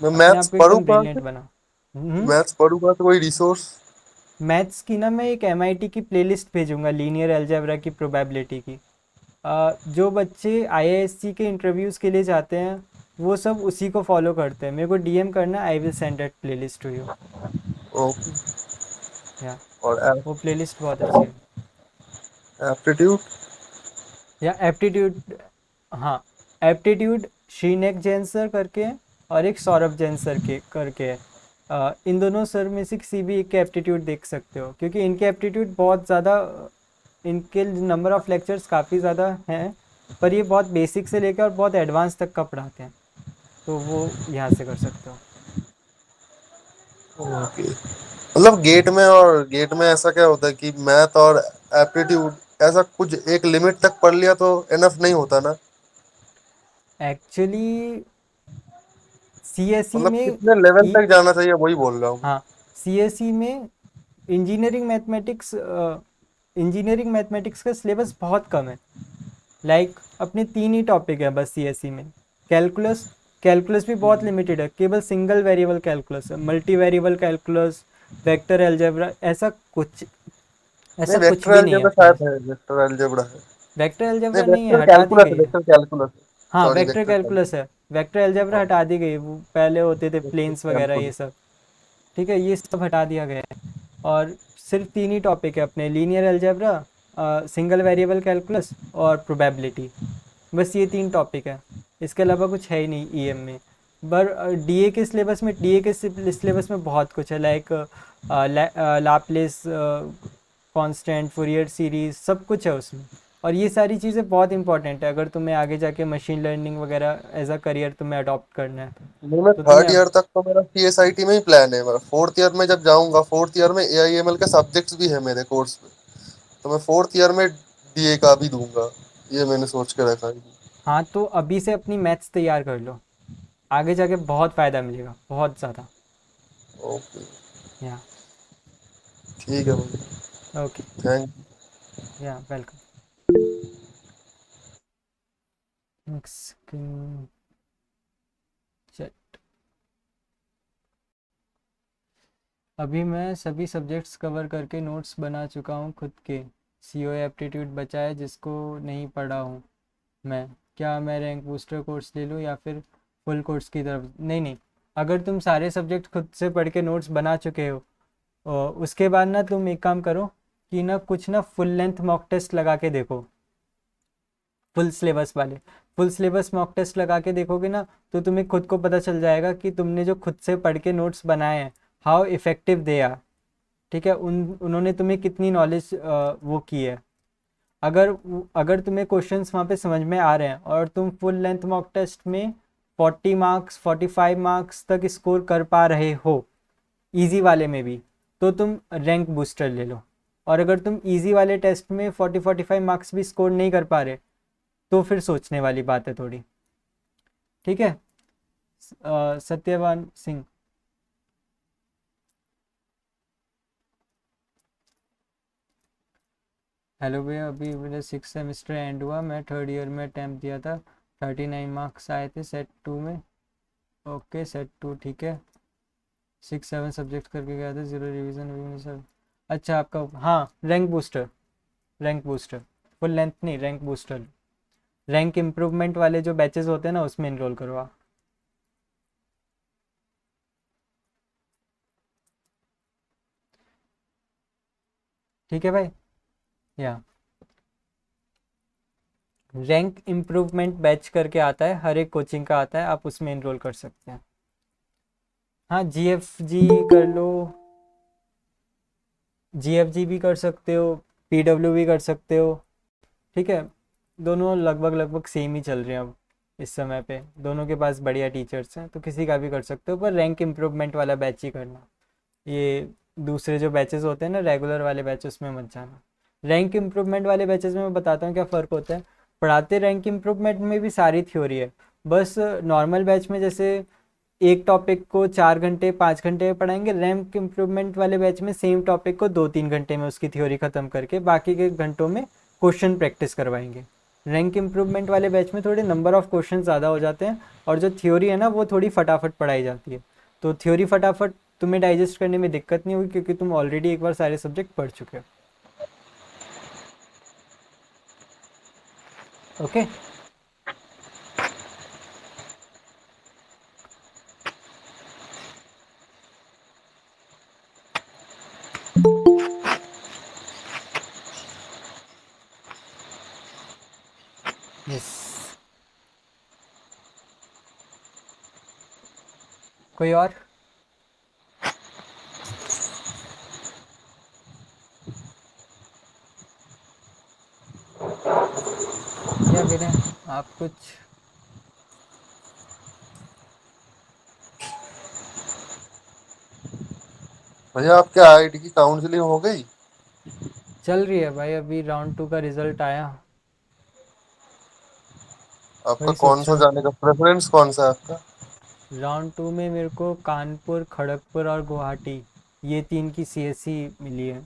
मैं अपने मैथ्स आप को पढ़ूं एकदम कहाँ ब्रिलियंट से? बना। मैथ्स पढ़ूंगा तो कोई रिसोर्स? मैथ्स की ना मैं एक एमआईटी की प्लेलिस्ट भेजूंगा, लीनियर अलजेब्रा की प्रोबेबिलिटी की। जो बच्चे आईआईएससी के इंटरव्यूज़ के लिए जाते हैं वो सब उसी को फॉलो करते हैं, मेरे को डीएम करना, I will send that playlist to you. Okay. या और वो प्लेलिस्ट बहुत अच्छी है। एप्टीट्यूड? या एप्टीट्यूड, हाँ, एप्टीट्यूड श्रीनेक जैन सर करके है और एक सौरभ जैन सर के करके है। इन दोनों सर में से किसी भी एक के एप्टीट्यूड देख सकते हो, क्योंकि इनके एप्टीट्यूड बहुत ज़्यादा, इनके नंबर ऑफ लेक्चर्स काफ़ी ज़्यादा हैं, पर ये बहुत बेसिक से लेकर और बहुत एडवांस तक का पढ़ाते हैं, तो वो यहाँ से कर सकते हो। ओके। मतलब गेट में ऐसा क्या होता है कि मैथ और एप्टीट्यूड, ऐसा कुछ एक लिमिट तक पढ़ लिया तो एनफ नहीं होता ना? एक्चुअली सीएसई मतलब में कितने लेवल ई, तक जाना चाहिए वही बोल रहा हूँ। हाँ, सीएसई में इंजीनियरिंग मैथमेटिक्स, इंजीनियरिंग मैथमेटिक्स का सिलेबस बहुत कम है। लाइक अपने 3 ही टॉपिक है बस सीएसई में। कैलकुलस, कैलकुलस भी बहुत लिमिटेड है, केवल सिंगल वेरिएबल कैलकुलस है, multi variable calculus, vector algebra, नहीं, ऐसा कुछ वेक्टर भी नहीं है अलजेब्रा अपने शायद पास। है, वेक्टर अलजेब्रा है। वेक्टर नहीं, अलजेब्रा नहीं है, वेक्टर हटा दी कैलकुलस है, गई है। वेक्टर कैलकुलस है। हाँ, sorry, vector vector calculus calculus. है, वेक्टर अलजेब्रा हाँ, हटा दी गई, वो पहले होते थे वेक्टर प्लेन्स वगैरह ये कैलकुलस। सब। ठीक है, ये सब हटा दिया गया है। और सिर्फ 3 ही टॉपिक है अपने, linear algebra, single variable calculus और प्रोबेबिलिटी। बस ये 3 टॉपिक है, इसके अलावा कुछ है ही नहीं ईएम में। पर डीए के सिलेबस में, बहुत कुछ है, like Laplace constant, Fourier series, सब कुछ है उसमें। और ये सारी चीज़ें बहुत इंपॉर्टेंट है अगर तुम्हें आगे जाके मशीन लर्निंग वगैरह एज अ करियर तुम्हें अडॉप्ट करना है। नहीं, मैं तो थर्ड तुम्हें, ईयर तक तो मेरा सीएसआईटी में ही प्लान है मेरा। फोर्थ ईयर में जब जाऊंगा, फोर्थ ईयर में एआईएमएल के सब्जेक्ट्स भी है मेरे कोर्स में, तो मैं फोर्थ ईयर में डीए का भी दूंगा। ये मैंने सोच के रखा है। हाँ तो अभी से अपनी मैथ्स तैयार कर लो, आगे जाके बहुत फ़ायदा मिलेगा, बहुत ज़्यादा। ओके। या ठीक है भाई। ओके, थैंक या वेलकम। Next chat. अभी मैं सभी सब्जेक्ट्स कवर करके नोट्स बना चुका हूँ खुद के। सीओए एप्टीट्यूड बचा है जिसको नहीं पढ़ा हूँ मैं। क्या मैं रैंक बूस्टर कोर्स ले लूँ या फिर फुल कोर्स की तरफ? नहीं नहीं, अगर तुम सारे सब्जेक्ट खुद से पढ़ के नोट्स बना चुके हो, उसके बाद ना तुम एक काम करो कि ना कुछ ना फुल लेंथ मॉक टेस्ट लगा के देखो, फुल सिलेबस वाले। फुल सिलेबस मॉक टेस्ट लगा के देखोगे ना, तो तुम्हें खुद को पता चल जाएगा कि तुमने जो खुद से पढ़ के नोट्स बनाए हैं, हाउ इफ़ेक्टिव दे आर। ठीक है, उन्होंने तुम्हें कितनी नॉलेज वो की है। अगर अगर तुम्हें क्वेश्चंस वहाँ पे समझ में आ रहे हैं और तुम फुल लेंथ मॉक टेस्ट में 40 मार्क्स 45 मार्क्स तक स्कोर कर पा रहे हो, इजी वाले में भी, तो तुम रैंक बूस्टर ले लो। और अगर तुम इजी वाले टेस्ट में 40 45 मार्क्स भी स्कोर नहीं कर पा रहे, तो फिर सोचने वाली बात है थोड़ी। ठीक है, सत्यवान सिंह। हेलो भैया, अभी मेरा 6 सेमेस्टर एंड हुआ, मैं थर्ड ईयर में अटैम्प्ट दिया था, 39 मार्क्स आए थे सेट 2 में। ओके, सेट 2 ठीक है। 6 7 सब्जेक्ट करके गया था, 0 रिवीजन अभी सर। अच्छा आपका, हाँ, rank booster, rank booster, full length नहीं, रैंक बूस्टर। रैंक इम्प्रूवमेंट वाले जो बैचेस होते हैं ना, उसमें इनरोल करो आप। ठीक है भाई। या रैंक इम्प्रूवमेंट बैच करके आता है, हर एक कोचिंग का आता है, आप उसमें इनरोल कर सकते हैं। हाँ, जीएफजी कर लो, जीएफजी भी कर सकते हो, पीडब्ल्यू भी कर सकते हो। ठीक है, दोनों लगभग लगभग सेम ही चल रहे हैं अब इस समय पे, दोनों के पास बढ़िया टीचर्स हैं, तो किसी का भी कर सकते हो, पर रैंक इम्प्रूवमेंट वाला बैच ही करना। ये दूसरे जो बैचेस होते हैं ना, रेगुलर वाले बैच, उसमें मत जाना। रैंक इम्प्रूवमेंट वाले बैचेस में मैं बताता हूँ क्या फ़र्क होता है। पढ़ाते रैंक इम्प्रूवमेंट में भी सारी थ्योरी है, बस नॉर्मल बैच में जैसे एक टॉपिक को 4 घंटे 5 घंटे में पढ़ाएंगे, रैंक इम्प्रूवमेंट वाले बैच में सेम टॉपिक को 2 3 घंटे में उसकी थ्योरी ख़त्म करके बाकी के घंटों में क्वेश्चन प्रैक्टिस करवाएंगे। रैंक इम्प्रूवमेंट वाले बैच में थोड़े नंबर ऑफ क्वेश्चन ज़्यादा हो जाते हैं, और जो थ्योरी है ना वो थोड़ी फटाफट पढ़ाई जाती है। तो थ्योरी फटाफट तुम्हें डाइजेस्ट करने में दिक्कत नहीं होगी, क्योंकि तुम ऑलरेडी एक बार सारे सब्जेक्ट पढ़ चुके हो। ओके। यस। कोई और? या विनय, आप कुछ? भैया, आपके आईआईटी की काउंसलिंग हो गई? चल रही है भाई, अभी राउंड 2 का रिजल्ट आया, आपका वही कौन सोच सा रहा हूँ। जाने का प्रेफरेंस कौन सा है आपका? राउंड 2 में मेरे को कानपुर, खड़गपुर और गुवाहाटी, ये 3 की सीएससी मिली है,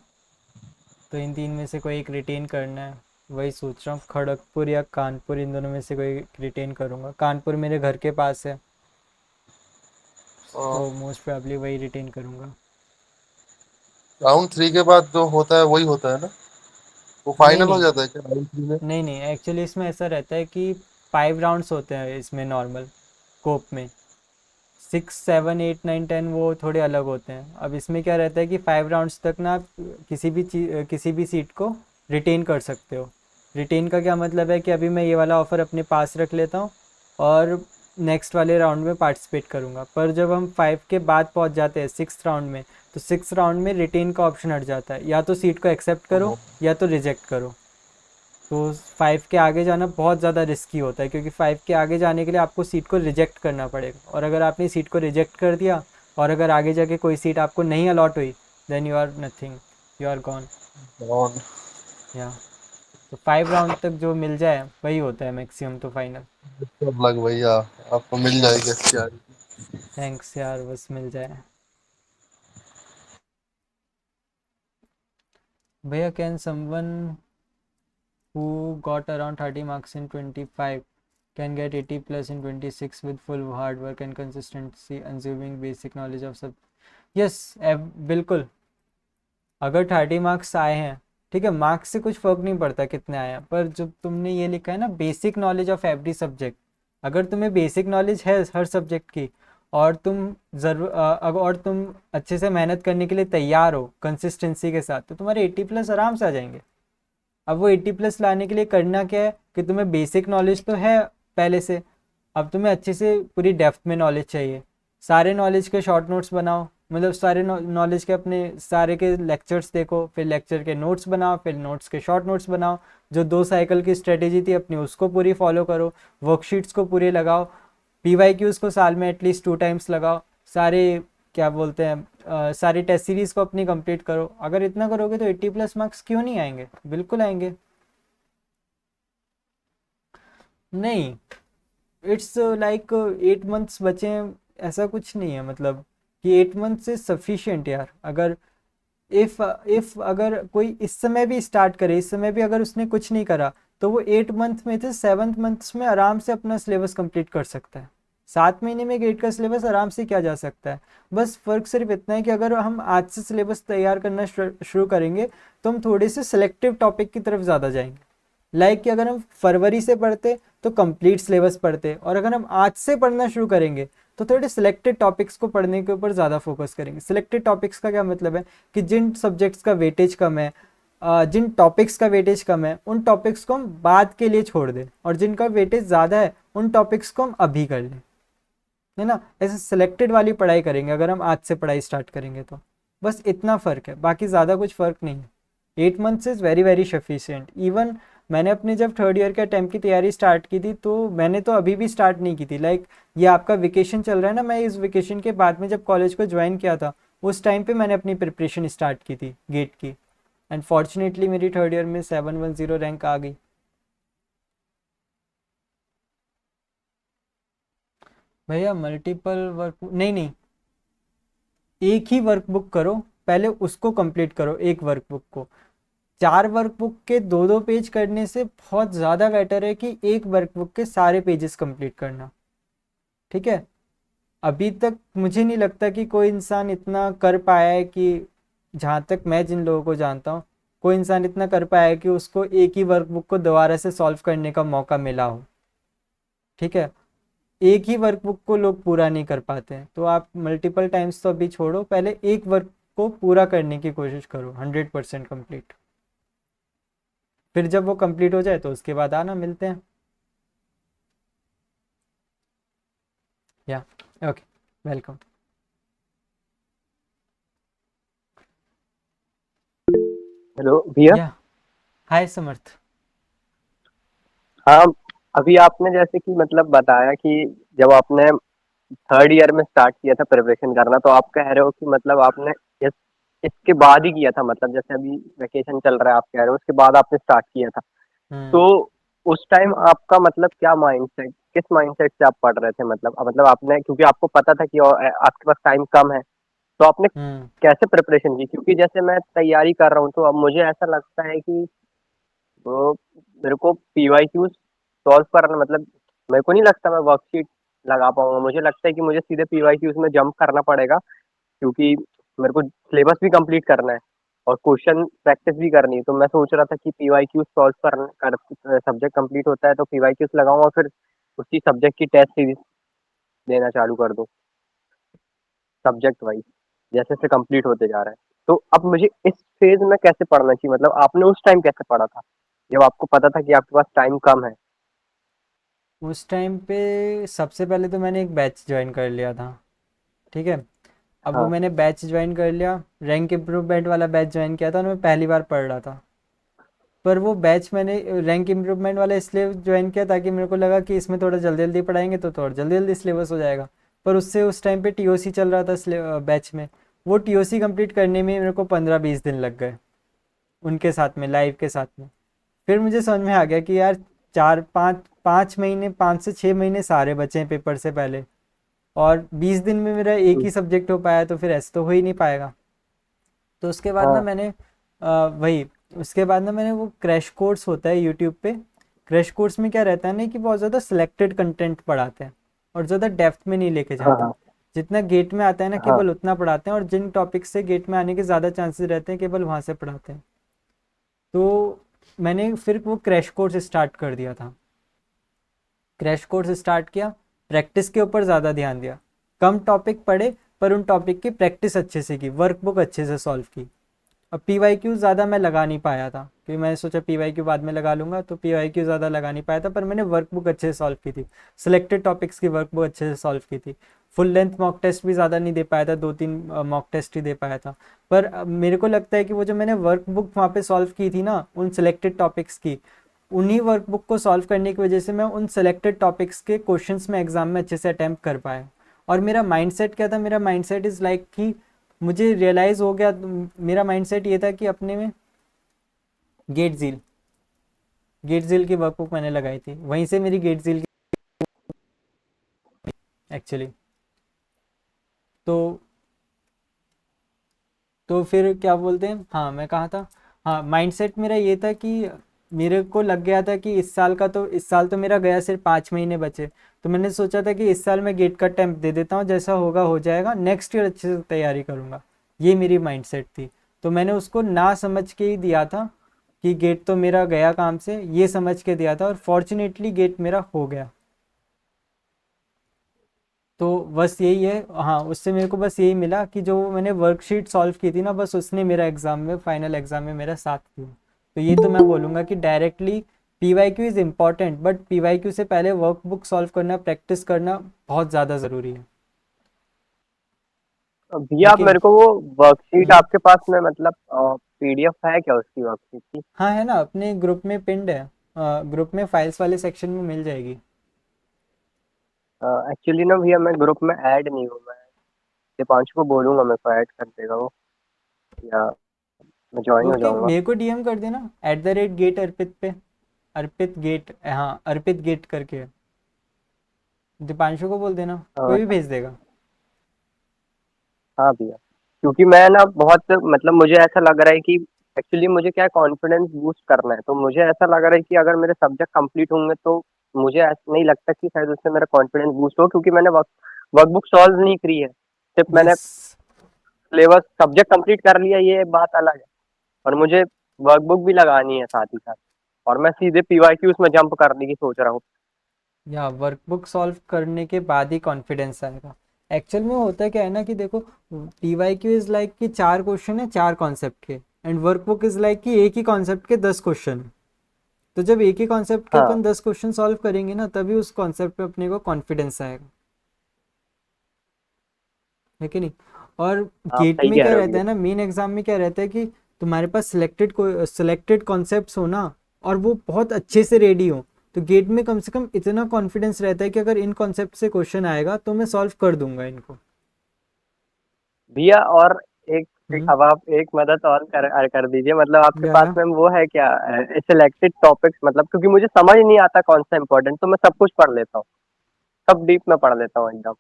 तो इन 3 में से कोई एक रिटेन करना है। वही सोच रहा हूँ, खड़गपुर या कानपुर, इन दोनों में से कोई रिटेन करूँगा। कानपुर मेरे घर के पास है, तो मोस्ट प्रोबेबली वही रिटेन करूँगा। राउंड 3 के बाद जो होता है वही होता है ना? वो नहीं फाइनल हो नहीं, जाता है क्या राउंड 3 में? नहीं नहीं, एक्चुअली इसमें ऐसा रहता है कि 5 राउंड्स होते हैं इसमें, नॉर्मल कोप में। 6 7 8 9 10 वो थोड़े अलग होते हैं। अब इसमें क्या रहता है कि 5 राउंड्स तक ना आप किसी भी सीट को रिटेन कर सकते हो। रिटेन का क्या मतलब है कि अभी मैं ये वाला ऑफ़र अपने पास रख लेता हूँ और नेक्स्ट वाले राउंड में पार्टिसिपेट करूँगा। पर जब हम 5 के बाद पहुँच जाते हैं 6th राउंड में, तो 6th राउंड में रिटेन का ऑप्शन हट जाता है, या तो सीट को एक्सेप्ट करो या तो रिजेक्ट करो। तो 5 के आगे जाना बहुत ज़्यादा रिस्की होता है, क्योंकि 5 के आगे जाने के लिए आपको सीट को रिजेक्ट करना पड़ेगा, और अगर आपने सीट को रिजेक्ट कर दिया और अगर आगे जाके कोई सीट आपको नहीं अलॉट हुई, then you are nothing, you are gone. On या तो 5 राउंड तक जो मिल जाए वही होता है मैक्सिमम तो फाइनल। सब लग भैया, आपको मिल या जाएगी अच्छी यार। थैंक्स यार, बस मिल जाए भैया। Can someone who got around 30 marks in 25 can get 80 plus in 26 with full hard work and consistency, assuming basic knowledge of सब। यस, बिल्कुल। अगर 30 मार्क्स आए हैं, ठीक है, मार्क्स से कुछ फ़र्क नहीं पड़ता कितने आए हैं, पर जब तुमने ये लिखा है ना basic knowledge of every subject, अगर तुम्हें बेसिक नॉलेज है हर सब्जेक्ट की और और तुम अच्छे से मेहनत करने के लिए तैयार हो कंसिस्टेंसी के साथ, तो तुम्हारे 80 प्लस आराम से आ जाएंगे। अब वो 80 प्लस लाने के लिए करना क्या है कि तुम्हें बेसिक नॉलेज तो है पहले से, अब तुम्हें अच्छे से पूरी डेप्थ में नॉलेज चाहिए। सारे नॉलेज के शॉर्ट नोट्स बनाओ, मतलब सारे नॉलेज के अपने सारे के लेक्चर्स देखो, फिर लेक्चर के नोट्स बनाओ, फिर नोट्स के शॉर्ट नोट्स बनाओ। जो 2 साइकिल की स्ट्रेटेजी थी अपनी उसको पूरी फॉलो करो, वर्कशीट्स को पूरे लगाओ, पीवाईक्यूज़ को साल में एटलीस्ट 2 टाइम्स लगाओ, सारे क्या बोलते हैं सारी टेस्ट सीरीज़ को अपनी कंप्लीट करो। अगर इतना करोगे तो 80 प्लस मार्क्स क्यों नहीं आएंगे, बिल्कुल आएंगे। नहीं, इट्स लाइक 8 मंथ्स बचे हैं, ऐसा कुछ नहीं है, मतलब कि 8 मंथ्स इज सफिशिएंट यार। अगर इफ अगर कोई इस समय भी स्टार्ट करे, इस समय भी अगर उसने कुछ नहीं करा, तो वो 8 मंथ में से 7th मंथ्स में आराम से अपना सिलेबस कंप्लीट कर सकता है। 7 महीने में गेट का सिलेबस आराम से किया जा सकता है। बस फ़र्क सिर्फ इतना है कि अगर हम आज से सिलेबस तैयार करना शुरू करेंगे तो हम थोड़े से सिलेक्टिव टॉपिक की तरफ ज़्यादा जाएंगे। कि अगर हम फरवरी से पढ़ते तो कंप्लीट सिलेबस पढ़ते, और अगर हम आज से पढ़ना शुरू करेंगे तो थोड़े सिलेक्टेड टॉपिक्स को पढ़ने के ऊपर ज़्यादा फोकस करेंगे। सिलेक्टेड टॉपिक्स का क्या मतलब है कि जिन सब्जेक्ट्स का वेटेज कम है, जिन टॉपिक्स का वेटेज कम है, उन टॉपिक्स को हम बाद के लिए छोड़ दें, और जिनका वेटेज ज़्यादा है उन टॉपिक्स को हम अभी कर लें, है ना। ऐसे सिलेक्टेड वाली पढ़ाई करेंगे अगर हम आज से पढ़ाई स्टार्ट करेंगे तो। बस इतना फ़र्क है, बाकी ज़्यादा कुछ फ़र्क नहीं है। 8 months is very very sufficient. Even मैंने अपने जब 3rd ईयर के अटेम्प्ट की तैयारी स्टार्ट की थी, तो मैंने तो अभी भी स्टार्ट नहीं की थी। ये आपका वेकेशन चल रहा है ना, मैं इस वेकेशन के बाद में जब कॉलेज को ज्वाइन किया था, उस टाइम पे मैंने अपनी प्रिपरेशन स्टार्ट की थी गेट की, एंड फॉर्चुनेटली मेरी 3rd ईयर में 710 रैंक आ गई। भैया मल्टीपल वर्क नहीं, नहीं, एक ही वर्कबुक करो, पहले उसको कंप्लीट करो एक वर्कबुक को। 4 वर्कबुक के 2-2 पेज करने से बहुत ज़्यादा बेटर है कि एक वर्कबुक के सारे पेजेस कंप्लीट करना, ठीक है। अभी तक मुझे नहीं लगता कि कोई इंसान इतना कर पाया है कि, जहाँ तक मैं जिन लोगों को जानता हूँ, कोई इंसान इतना कर पाया है कि उसको एक ही वर्कबुक को दोबारा से सॉल्व करने का मौका मिला हो, ठीक है। एक ही वर्कबुक को लोग पूरा नहीं कर पाते हैं, तो आप मल्टीपल टाइम्स तो अभी छोड़ो, पहले एक वर्क को पूरा करने की कोशिश करो 100% कंप्लीट। फिर जब वो कंप्लीट हो जाए तो उसके बाद आना, मिलते हैं। या ओके, वेलकम। हेलो भैया। या हाय समर्थ। हाँ, अभी आपने जैसे कि मतलब बताया कि जब आपने 3rd ईयर में स्टार्ट किया था प्रिपरेशन करना, तो आप कह रहे हो कि मतलब आपने इस इसके बाद ही किया था, मतलब जैसे अभी वेकेशन चल रहा है आप कह रहे हो उसके बाद आपने स्टार्ट किया था। हम्म। तो उस टाइम आपका मतलब क्या माइंडसेट, किस माइंडसेट से आप पढ़ रहे थे, मतलब आपने, क्योंकि आपको पता था कि आपके पास टाइम कम है, तो आपने हम्म। कैसे प्रिपरेशन की? क्योंकि जैसे मैं तैयारी कर रहा हूँ तो अब मुझे ऐसा लगता है कि तो मेरे को पीवाईक्यूज सॉल्व करना, मतलब मेरे को नहीं लगता मैं वर्कशीट लगा पाऊंगा। मुझे लगता है कि मुझे सीधे पीवाईक्यूज में जंप करना पड़ेगा, क्योंकि मेरे को सिलेबस भी कंप्लीट करना है और क्वेश्चन प्रैक्टिस भी करनी है। तो मैं सोच रहा था कि पीवाईक्यूज सॉल्व सब्जेक्ट कंप्लीट होता है तो पीवाईक्यूज लगाऊं और फिर उसी सब्जेक्ट की टेस्ट सीरीज देना चालू कर दूं। सब्जेक्ट वाइज जैसे जैसे कंप्लीट होते जा रहा है। तो अब मुझे इस फेज में कैसे पढ़ना चाहिए, मतलब आपने उस टाइम कैसे पढ़ा था जब आपको पता था कि आपके पास टाइम कम है? उस टाइम पे सबसे पहले तो मैंने एक बैच ज्वाइन कर लिया था, ठीक है। अब वो हाँ। मैंने बैच ज्वाइन कर लिया, रैंक इम्प्रूवमेंट वाला बैच ज्वाइन किया था और मैं पहली बार पढ़ रहा था। पर वो बैच मैंने रैंक इम्प्रूवमेंट वाला इसलिए ज्वाइन किया ताकि मेरे को लगा कि इसमें थोड़ा जल्दी जल्दी पढ़ाएंगे तो थोड़ा जल्दी जल्दी सिलेबस हो जाएगा। पर उससे उस टाइम पे टीओसी चल रहा था बैच में। वो टीओसी कंप्लीट करने में मेरे को 15-20 दिन लग गए, उनके साथ में, लाइव के साथ में। फिर मुझे समझ में आ गया कि यार 4-5 5 महीने, 5 से 6 महीने सारे बचे हैं पेपर से पहले, और 20 दिन में मेरा एक हम्म, ही सब्जेक्ट हो पाया, तो फिर ऐसे तो हो ही नहीं पाएगा। तो उसके बाद ना हाँ मैंने वही, उसके बाद ना मैंने वो क्रैश कोर्स होता है यूट्यूब पे। क्रैश कोर्स में क्या रहता है ना कि बहुत ज़्यादा सिलेक्टेड कंटेंट पढ़ाते हैं और ज़्यादा डेप्थ में नहीं लेके हाँ जाते। हाँ जितना गेट में आता है ना हाँ। केवल उतना पढ़ाते हैं, और जिन टॉपिक से गेट में आने के ज़्यादा चांसेस रहते हैं केवल वहाँ से पढ़ाते हैं। तो मैंने फिर वो क्रैश कोर्स स्टार्ट कर दिया था। क्रैश कोर्स स्टार्ट किया, प्रैक्टिस के ऊपर ज़्यादा ध्यान दिया। कम टॉपिक पढ़े पर उन टॉपिक की प्रैक्टिस अच्छे से की, वर्कबुक अच्छे से सॉल्व की। अब पी वाई क्यू ज़्यादा मैं लगा नहीं पाया था, क्योंकि मैंने सोचा पी वाई क्यू बाद में लगा लूँगा, तो पी वाई क्यू ज़्यादा लगा नहीं पाया था। पर मैंने वर्कबुक अच्छे से सॉल्व की थी, सिलेक्टेड टॉपिक्स की वर्कबुक अच्छे से सॉल्व की थी। फुल लेंथ मॉक टेस्ट भी ज़्यादा नहीं दे पाया था, 2-3 मॉक टेस्ट ही दे पाया था। पर मेरे को लगता है कि वो जो मैंने वर्कबुक वहाँ पे सॉल्व की थी ना उन सिलेक्टेड टॉपिक्स की, उन्हीं वर्कबुक को सॉल्व करने की वजह से मैं उन सेलेक्टेड टॉपिक्स के क्वेश्चंस में एग्जाम में अच्छे से अटैम्प्ट कर पाया। और मेरा माइंडसेट क्या था, मेरा माइंडसेट इज़ लाइक कि मुझे रियलाइज़ हो गया, मेरा माइंडसेट ये था कि अपने में गेट झील गेट झील की वर्कबुक मैंने लगाई थी, वहीं से मेरी गेट झील की एक्चुअली। तो फिर क्या बोलते हैं, हाँ मैं कहाँ था, हाँ माइंडसेट मेरा ये था कि मेरे को लग गया था कि इस साल तो मेरा गया, सिर्फ 5 महीने बचे। तो मैंने सोचा था कि इस साल मैं गेट का अटेम्प्ट दे देता हूँ, जैसा होगा हो जाएगा, नेक्स्ट ईयर अच्छे से तैयारी करूँगा। ये मेरी माइंडसेट थी। तो मैंने उसको ना समझ के ही दिया था कि गेट तो मेरा गया काम से, ये समझ के दिया था, और फॉर्चुनेटली गेट मेरा हो गया। तो बस यही है, हाँ उससे मेरे को बस यही मिला कि जो मैंने वर्कशीट सॉल्व की थी ना, बस उसने मेरा एग्ज़ाम में, फाइनल एग्ज़ाम में मेरा साथ दिया। तो ये तो मैं बोलूँगा कि directly P Y Q is important, but P Y Q से पहले वर्कबुक सॉल्व करना, प्रैक्टिस करना बहुत ज़्यादा ज़रूरी भैया है आप कि नहीं? मेरे को वो वर्कशीट हम्म। आपके पास में, मतलब पीडीएफ है क्या उसकी वर्कशीट की? हाँ है ना, अपने ग्रुप में पिंड है, ग्रुप में फाइल्स वाले सेक्शन में मिल जाएगी। एक्चुअली ना भैया मैं ग्रुप में ऐड नहीं हूँ। मैं दीपांशु को बोलूंगा, मेरे को ऐड कर देगा वो, या मैं ज्वाइन हो ओके, जाऊंगा। मेरे को डीएम कर देना @गेट अर्पित पे, अर्पित गेट, हाँ अर्पित गेट करके है। दीपांशु को बोल देना, कोई भी भेज देगा। हाँ भैया, क्योंकि मैं ना बहुत, मतलब मुझे ऐसा लग रहा है कि एक्चुअली मुझे क्या कॉन्फिडेंस बूस्ट करना है, तो मुझे ऐसा लग रहा है कि अगर मेरे सब्जेक्ट कंप्लीट होंगे तो मुझे ऐसा नहीं लगता कि शायद उससे मेरा कॉन्फिडेंस बूस्ट हो, क्योंकि मैंने वर्कबुक सॉल्व नहीं करी है, सिर्फ मैंने यस। सिलेबस सब्जेक्ट कंप्लीट कर लिया, ये बात अलग है। और मुझे वर्कबुक भी लगानी है साथ ही साथ, और मैं सीधे पीवाईक्यूज में जंप करने की सोच रहा हूँ। या वर्कबुक सॉल्व करने के बाद ही कॉन्फिडेंस आएगा। एक्चुअल में होता क्या है ना कि देखो, P Y Q is like कि 4 क्वेश्चन है 4 कॉन्सेप्ट के, एंड वर्कबुक इज़ लाइक कि एक ही कॉन्सेप्ट के 10 क्वेश्चन। तो जब एक ही कॉन्सेप्ट के हाँ अपन 10 क्वेश्चन सॉल्व करेंगे ना, तभी उस कॉन्सेप्ट पे अपने को कॉन्फिडेंस आएगा, है कि नहीं? और आप गेट सही में कह क्या रहे हो रहता भैया। है ना, मेन एग्जाम में क्या रहता है कि तुम्हारे पास सिलेक्टेड कॉन्सेप्ट्स हो ना, और वो बहुत अच्छे से रेडी हो, तो गेट में कम से कम इतना कॉन्फिडेंस रहता है कि अगर इन कॉन्सेप्ट से क्वेश्चन आएगा तो मैं सॉल्व कर दूंगा इनको। भैया और हम्म। अब आप एक मदद और कर दीजिए, मतलब आपके पास या में वो है क्या सिलेक्टेड टॉपिक्स, मतलब क्योंकि मुझे समझ नहीं आता कौन सा इंपॉर्टेंट, तो मैं सब कुछ पढ़ लेता हूँ, सब डीप में पढ़ लेता हूँ एकदम।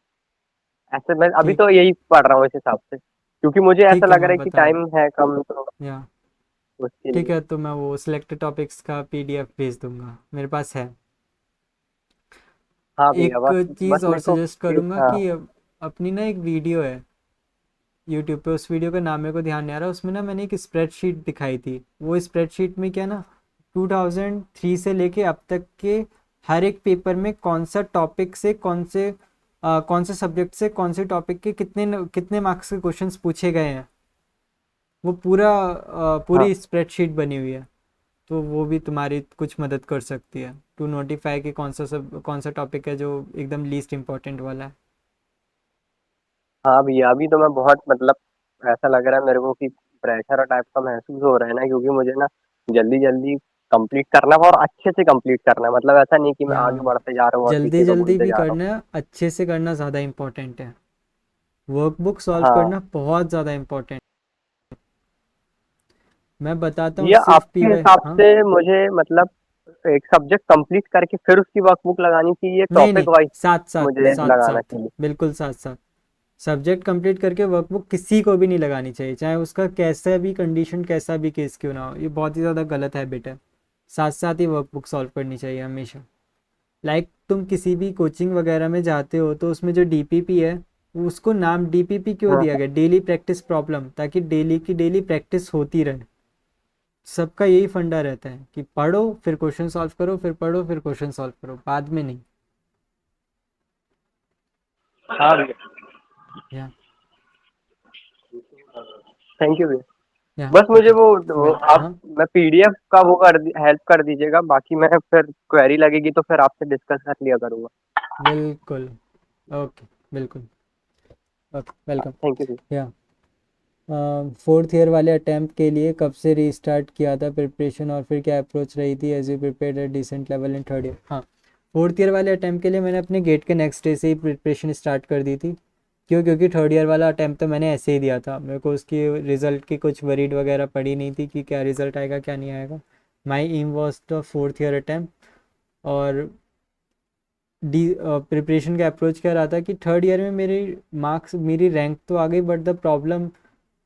ऐसे मैं अभी ठीक, तो यही पढ़ रहा हूँ इस हिसाब से, क्योंकि मुझे ऐसा ठीक है लग रहा मैं है कि बता टाइम है कम, तो या उसके ठीक लिए। है, तो मैं वो सिलेक्टेड टॉपिक्स का पीडीएफ भेज दूंगा, मेरे पास है। हाँ भैया, एक बस बस चीज़ और मेरे को सजेस्ट करूंगा हाँ कि अपनी ना एक वीडियो है यूट्यूब पे, उस वीडियो का नाम मेरे को ध्यान नहीं आ रहा, उसमें ना मैंने एक स्प्रेडशीट दिखाई थी। वो स्प्रेडशीट में क्या ना, 2003 से लेके अब तक के हर एक पेपर में कौन सा टॉपिक से कौन से कौन से सब्जेक्ट से कौन से टॉपिक के कितने मार्क्स के क्वेश्चंस पूछे गए हैं, वो हाँ पूरी स्प्रेडशीट बनी हुई है। तो वो भी तुम्हारी कुछ मदद कर सकती है टू नोटिफाई कि कौन सा टॉपिक है जो एकदम लीस्ट इम्पोर्टेंट वाला है। हाँ भैया, अभी तो मैं बहुत मतलब ऐसा लग रहा है मेरे को कि प्रेशर टाइप का महसूस हो रहा है ना, क्योंकि मुझे ना जल्दी जल्दी कंप्लीट करना है और अच्छे से कंप्लीट करना है। मतलब ऐसा नहीं कि मैं या आगे बढ़ते जा रहा हूँ और जल्दी पीछे को जल्दी मुड़ते भी जा रहा हूँ। करना है, अच्छे से करना ज़्यादा इम्पोर्टेंट है। वर्कबुक सॉल्व हाँ करना बहुत ज़्यादा इम्पोर्टेंट। मैं बताता हूँ भैया, सिर्फ आपके पीवाई। हिसाब हाँ, से मुझे मतलब एक सब्जेक्ट कंप्लीट करके फिर उसकी वर्कबुक लगानी चाहिए, नहीं नहीं, टॉपिक वाइज साथ साथ मुझे साथ लगाना साथ, चाहिए? बिल्कुल साथ साथ। सब्जेक्ट कंप्लीट करके वर्कबुक किसी को भी नहीं लगानी चाहिए, चाहे उसका कैसा भी कंडीशन, कैसा भी केस क्यों ना हो। ये बहुत ही ज़्यादा गलत हैबिट है। साथ साथ ही वर्कबुक सॉल्व करनी चाहिए हमेशा। तुम किसी भी कोचिंग वगैरह में जाते हो तो उसमें जो डीपीपी है, उसको नाम डीपीपी क्यों हाँ दिया गया, डेली प्रैक्टिस प्रॉब्लम, ताकि डेली की डेली प्रैक्टिस होती रहे। सबका यही फंडा रहता है कि पढ़ो फिर क्वेश्चन सॉल्व करो, फिर पढ़ो फिर क्वेश्चन सॉल्व करो, बाद में नहीं। हाँ भैया, या थैंक यू भैया। या बस मुझे ओके, वो वेल, आप, हाँ, मैं पीडीएफ का वो हेल्प कर दीजिएगा, बाकी मैं फिर क्वेरी लगेगी तो फिर आपसे डिस्कस कर लिया करूँगा। बिल्कुल, ओके, बिल्कुल, ओके, वेलकम। थैंक यू भैया। या फोर्थ ईयर वाले अटेम्प्ट के लिए कब से रीस्टार्ट किया था प्रिपरेशन, और फिर क्या अप्रोच रही थी as you prepared at decent level in third year? हाँ, फोर्थ ईयर वाले अटेम्प्ट के लिए मैंने अपने गेट के नेक्स्ट डे से ही प्रिपरेशन स्टार्ट कर दी थी। क्यों? क्योंकि थर्ड ईयर वाला अटैम्प्ट तो मैंने ऐसे ही दिया था, मेरे को उसकी रिज़ल्ट की कुछ वरीड वगैरह पड़ी नहीं थी कि क्या रिज़ल्ट आएगा क्या नहीं आएगा। My aim was the fourth year attempt. और डी प्रिपरेशन का अप्रोच क्या रहा था कि थर्ड ईयर में मेरी रैंक तो आ गई, but the problem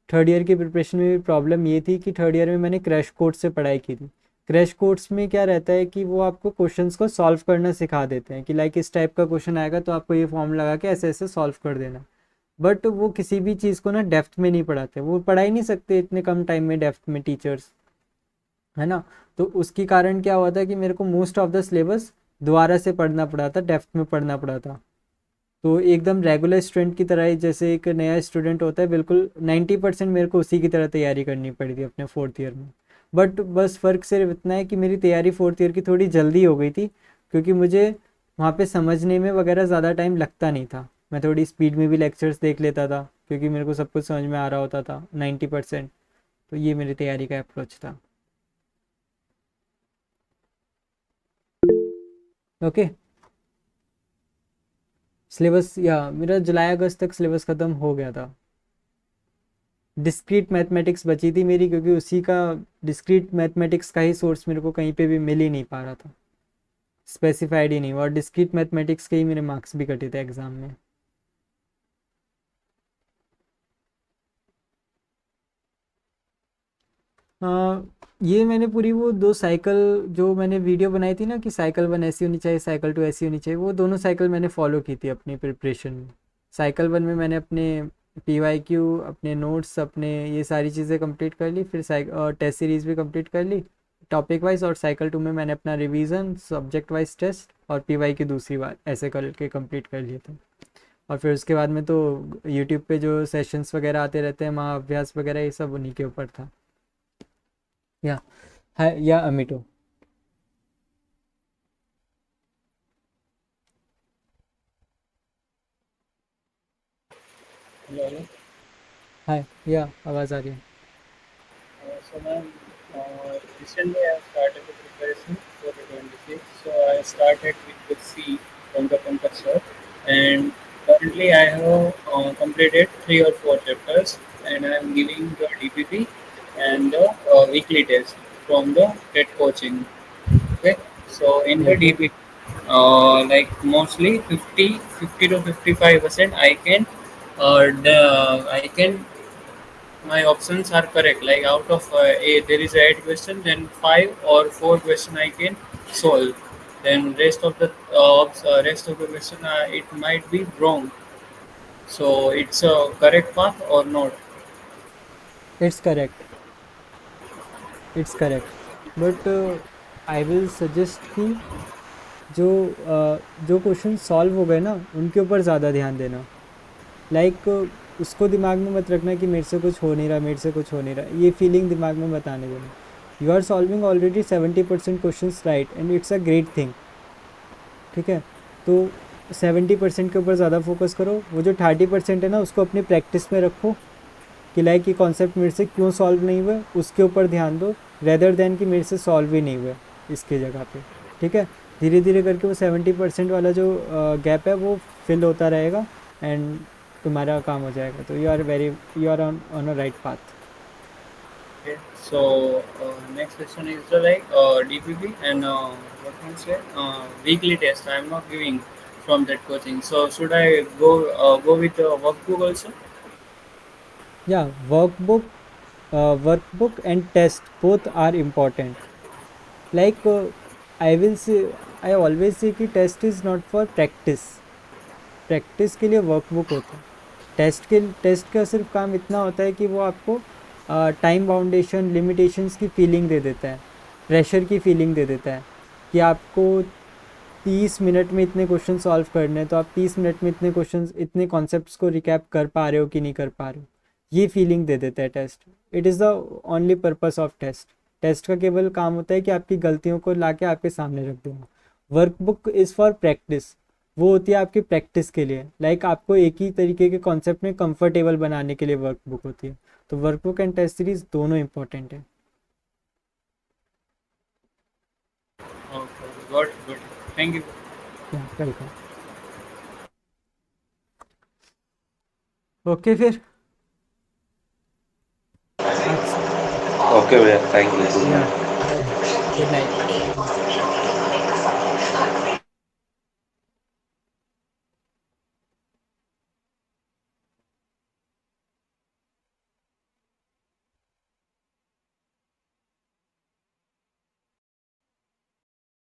third year की प्रिपरेशन में भी प्रॉब्लम ये थी कि थर्ड ईयर में मैंने क्रैश कोर्स से पढ़ाई की थी। क्रैश कोर्स में क्या रहता है कि वो आपको क्वेश्चंस को सॉल्व करना सिखा देते हैं कि लाइक इस टाइप का क्वेश्चन आएगा तो आपको ये फॉर्म लगा के ऐसे ऐसे सॉल्व कर देना। बट वो किसी भी चीज़ को ना डेप्थ में नहीं पढ़ाते, वो पढ़ा ही नहीं सकते इतने कम टाइम में डेप्थ में टीचर्स, है ना। तो उसके कारण क्या हुआ था कि मेरे को मोस्ट ऑफ द सिलेबस दोबारा से पढ़ना पड़ा था, डेप्थ में पढ़ना पड़ा था। तो एकदम रेगुलर स्टूडेंट की तरह ही, जैसे एक नया स्टूडेंट होता है, बिल्कुल 90% मेरे को उसी की तरह तैयारी करनी पड़ी थी अपने फोर्थ ईयर में। बट बस फ़र्क सिर्फ इतना है कि मेरी तैयारी फोर्थ ईयर की थोड़ी जल्दी हो गई थी, क्योंकि मुझे वहाँ पे समझने में वगैरह ज़्यादा टाइम लगता नहीं था। मैं थोड़ी स्पीड में भी लेक्चर्स देख लेता था, क्योंकि मेरे को सब कुछ समझ में आ रहा होता था 90%। तो ये मेरी तैयारी का अप्रोच था। ओके, सिलेबस या मेरा जुलाई अगस्त तक सिलेबस ख़त्म हो गया था। डिस्क्रीट मैथमेटिक्स बची थी मेरी, क्योंकि उसी का डिस्क्रीट मैथमेटिक्स का ही सोर्स मेरे को कहीं पे भी मिल ही नहीं पा रहा था, स्पेसिफाइड ही नहीं, और डिस्क्रीट मैथमेटिक्स के ही मेरे मार्क्स भी कटे थे एग्ज़ाम में। ये मैंने पूरी वो दो साइकिल जो मैंने वीडियो बनाई थी ना कि साइकिल 1 ऐसी होनी चाहिए, साइकिल 2 ऐसी होनी चाहिए, वो दोनों साइकिल मैंने फॉलो की थी अपनी प्रिपरेशन में। साइकिल 1 में मैंने अपने पीवाईक्यू, अपने नोट्स, अपने ये सारी चीज़ें कंप्लीट कर ली, फिर टेस्ट सीरीज़ भी कंप्लीट कर ली टॉपिक वाइज। और साइकिल 2 में मैंने अपना रिवीजन, सब्जेक्ट वाइज टेस्ट और पीवाईक्यू दूसरी बार ऐसे करके कंप्लीट कर लिए थे। और फिर उसके बाद में तो यूट्यूब पे जो सेशंस वगैरह आते रहते हैं, महाअभ्यास वगैरह, ये सब उन्हीं के ऊपर था। या हाय, या अमिटो, Hello, hello. हाय, या आवाज़ आ रही है। So ma'am, recently I have started the preparation for the 26. So I started with the C from the compass shop, and currently I have completed 3 or 4 chapters, and I am giving the DPP and the weekly test from the TED coaching. Okay, so in the okay, DPP, like mostly 50 to 55% I can my options are correct. Like out of there is 8 question, then 5 or 4 question I can solve. Then rest of the question it might be wrong. So it's a correct path or not? It's correct, it's correct, but I will suggest कि जो question solve हो गए ना उनके ऊपर ज़्यादा ध्यान देना। लाइक उसको दिमाग में मत रखना कि मेरे से कुछ हो नहीं रहा, मेरे से कुछ हो नहीं रहा, ये फीलिंग दिमाग में मत आने देना। You are solving already 70% question right and it's a great thing. ठीक है, तो 70% के ऊपर ज़्यादा फोकस करो। वो जो 30% है ना उसको अपनी प्रैक्टिस में रखो कि लाइक ये कॉन्सेप्ट मेरे से क्यों सॉल्व नहीं हुआ, उसके ऊपर ध्यान दो रेदर देन कि मेरे से सॉल्व ही नहीं हुआ इसके जगह पे। ठीक है, धीरे धीरे करके वो 70% वाला जो गैप है वो फिल होता रहेगा एंड तुम्हारा काम हो जाएगा। तो you are on a right path. Okay, so next question is the DPP and what can I say weekly test. I am not giving from that coaching. So should I go with workbook also? या workbook and test both are important. Like I will say I always say कि test is not for practice. Practice के लिए workbook होता है। Test का सिर्फ काम इतना होता है कि वो आपको टाइम बाउंडेशन लिमिटेशंस की फीलिंग दे देता है, प्रेशर की फीलिंग दे देता है कि आपको 30 मिनट में इतने क्वेश्चन सॉल्व करने हैं, तो आप 30 मिनट में इतने क्वेश्चन इतने कॉन्सेप्ट्स को रिकैप कर पा रहे हो कि नहीं कर पा रहे हो, ये फीलिंग दे देता है test. It is the only purpose of test. Test का केवल काम होता है कि आपकी गलतियों को ला के आपके सामने रख देना। वर्कबुक इज़ फॉर प्रैक्टिस, वो होती है आपकी प्रैक्टिस के लिए। लाइक आपको एक ही तरीके के कॉन्सेप्ट में कंफर्टेबल बनाने के लिए वर्कबुक होती है। तो वर्कबुक एंड टेस्ट सीरीज दोनों इंपॉर्टेंट है। Okay, good. Thank you. Welcome. Okay फिर आज ओके भैया, थैंक यू। या गुड नाइट।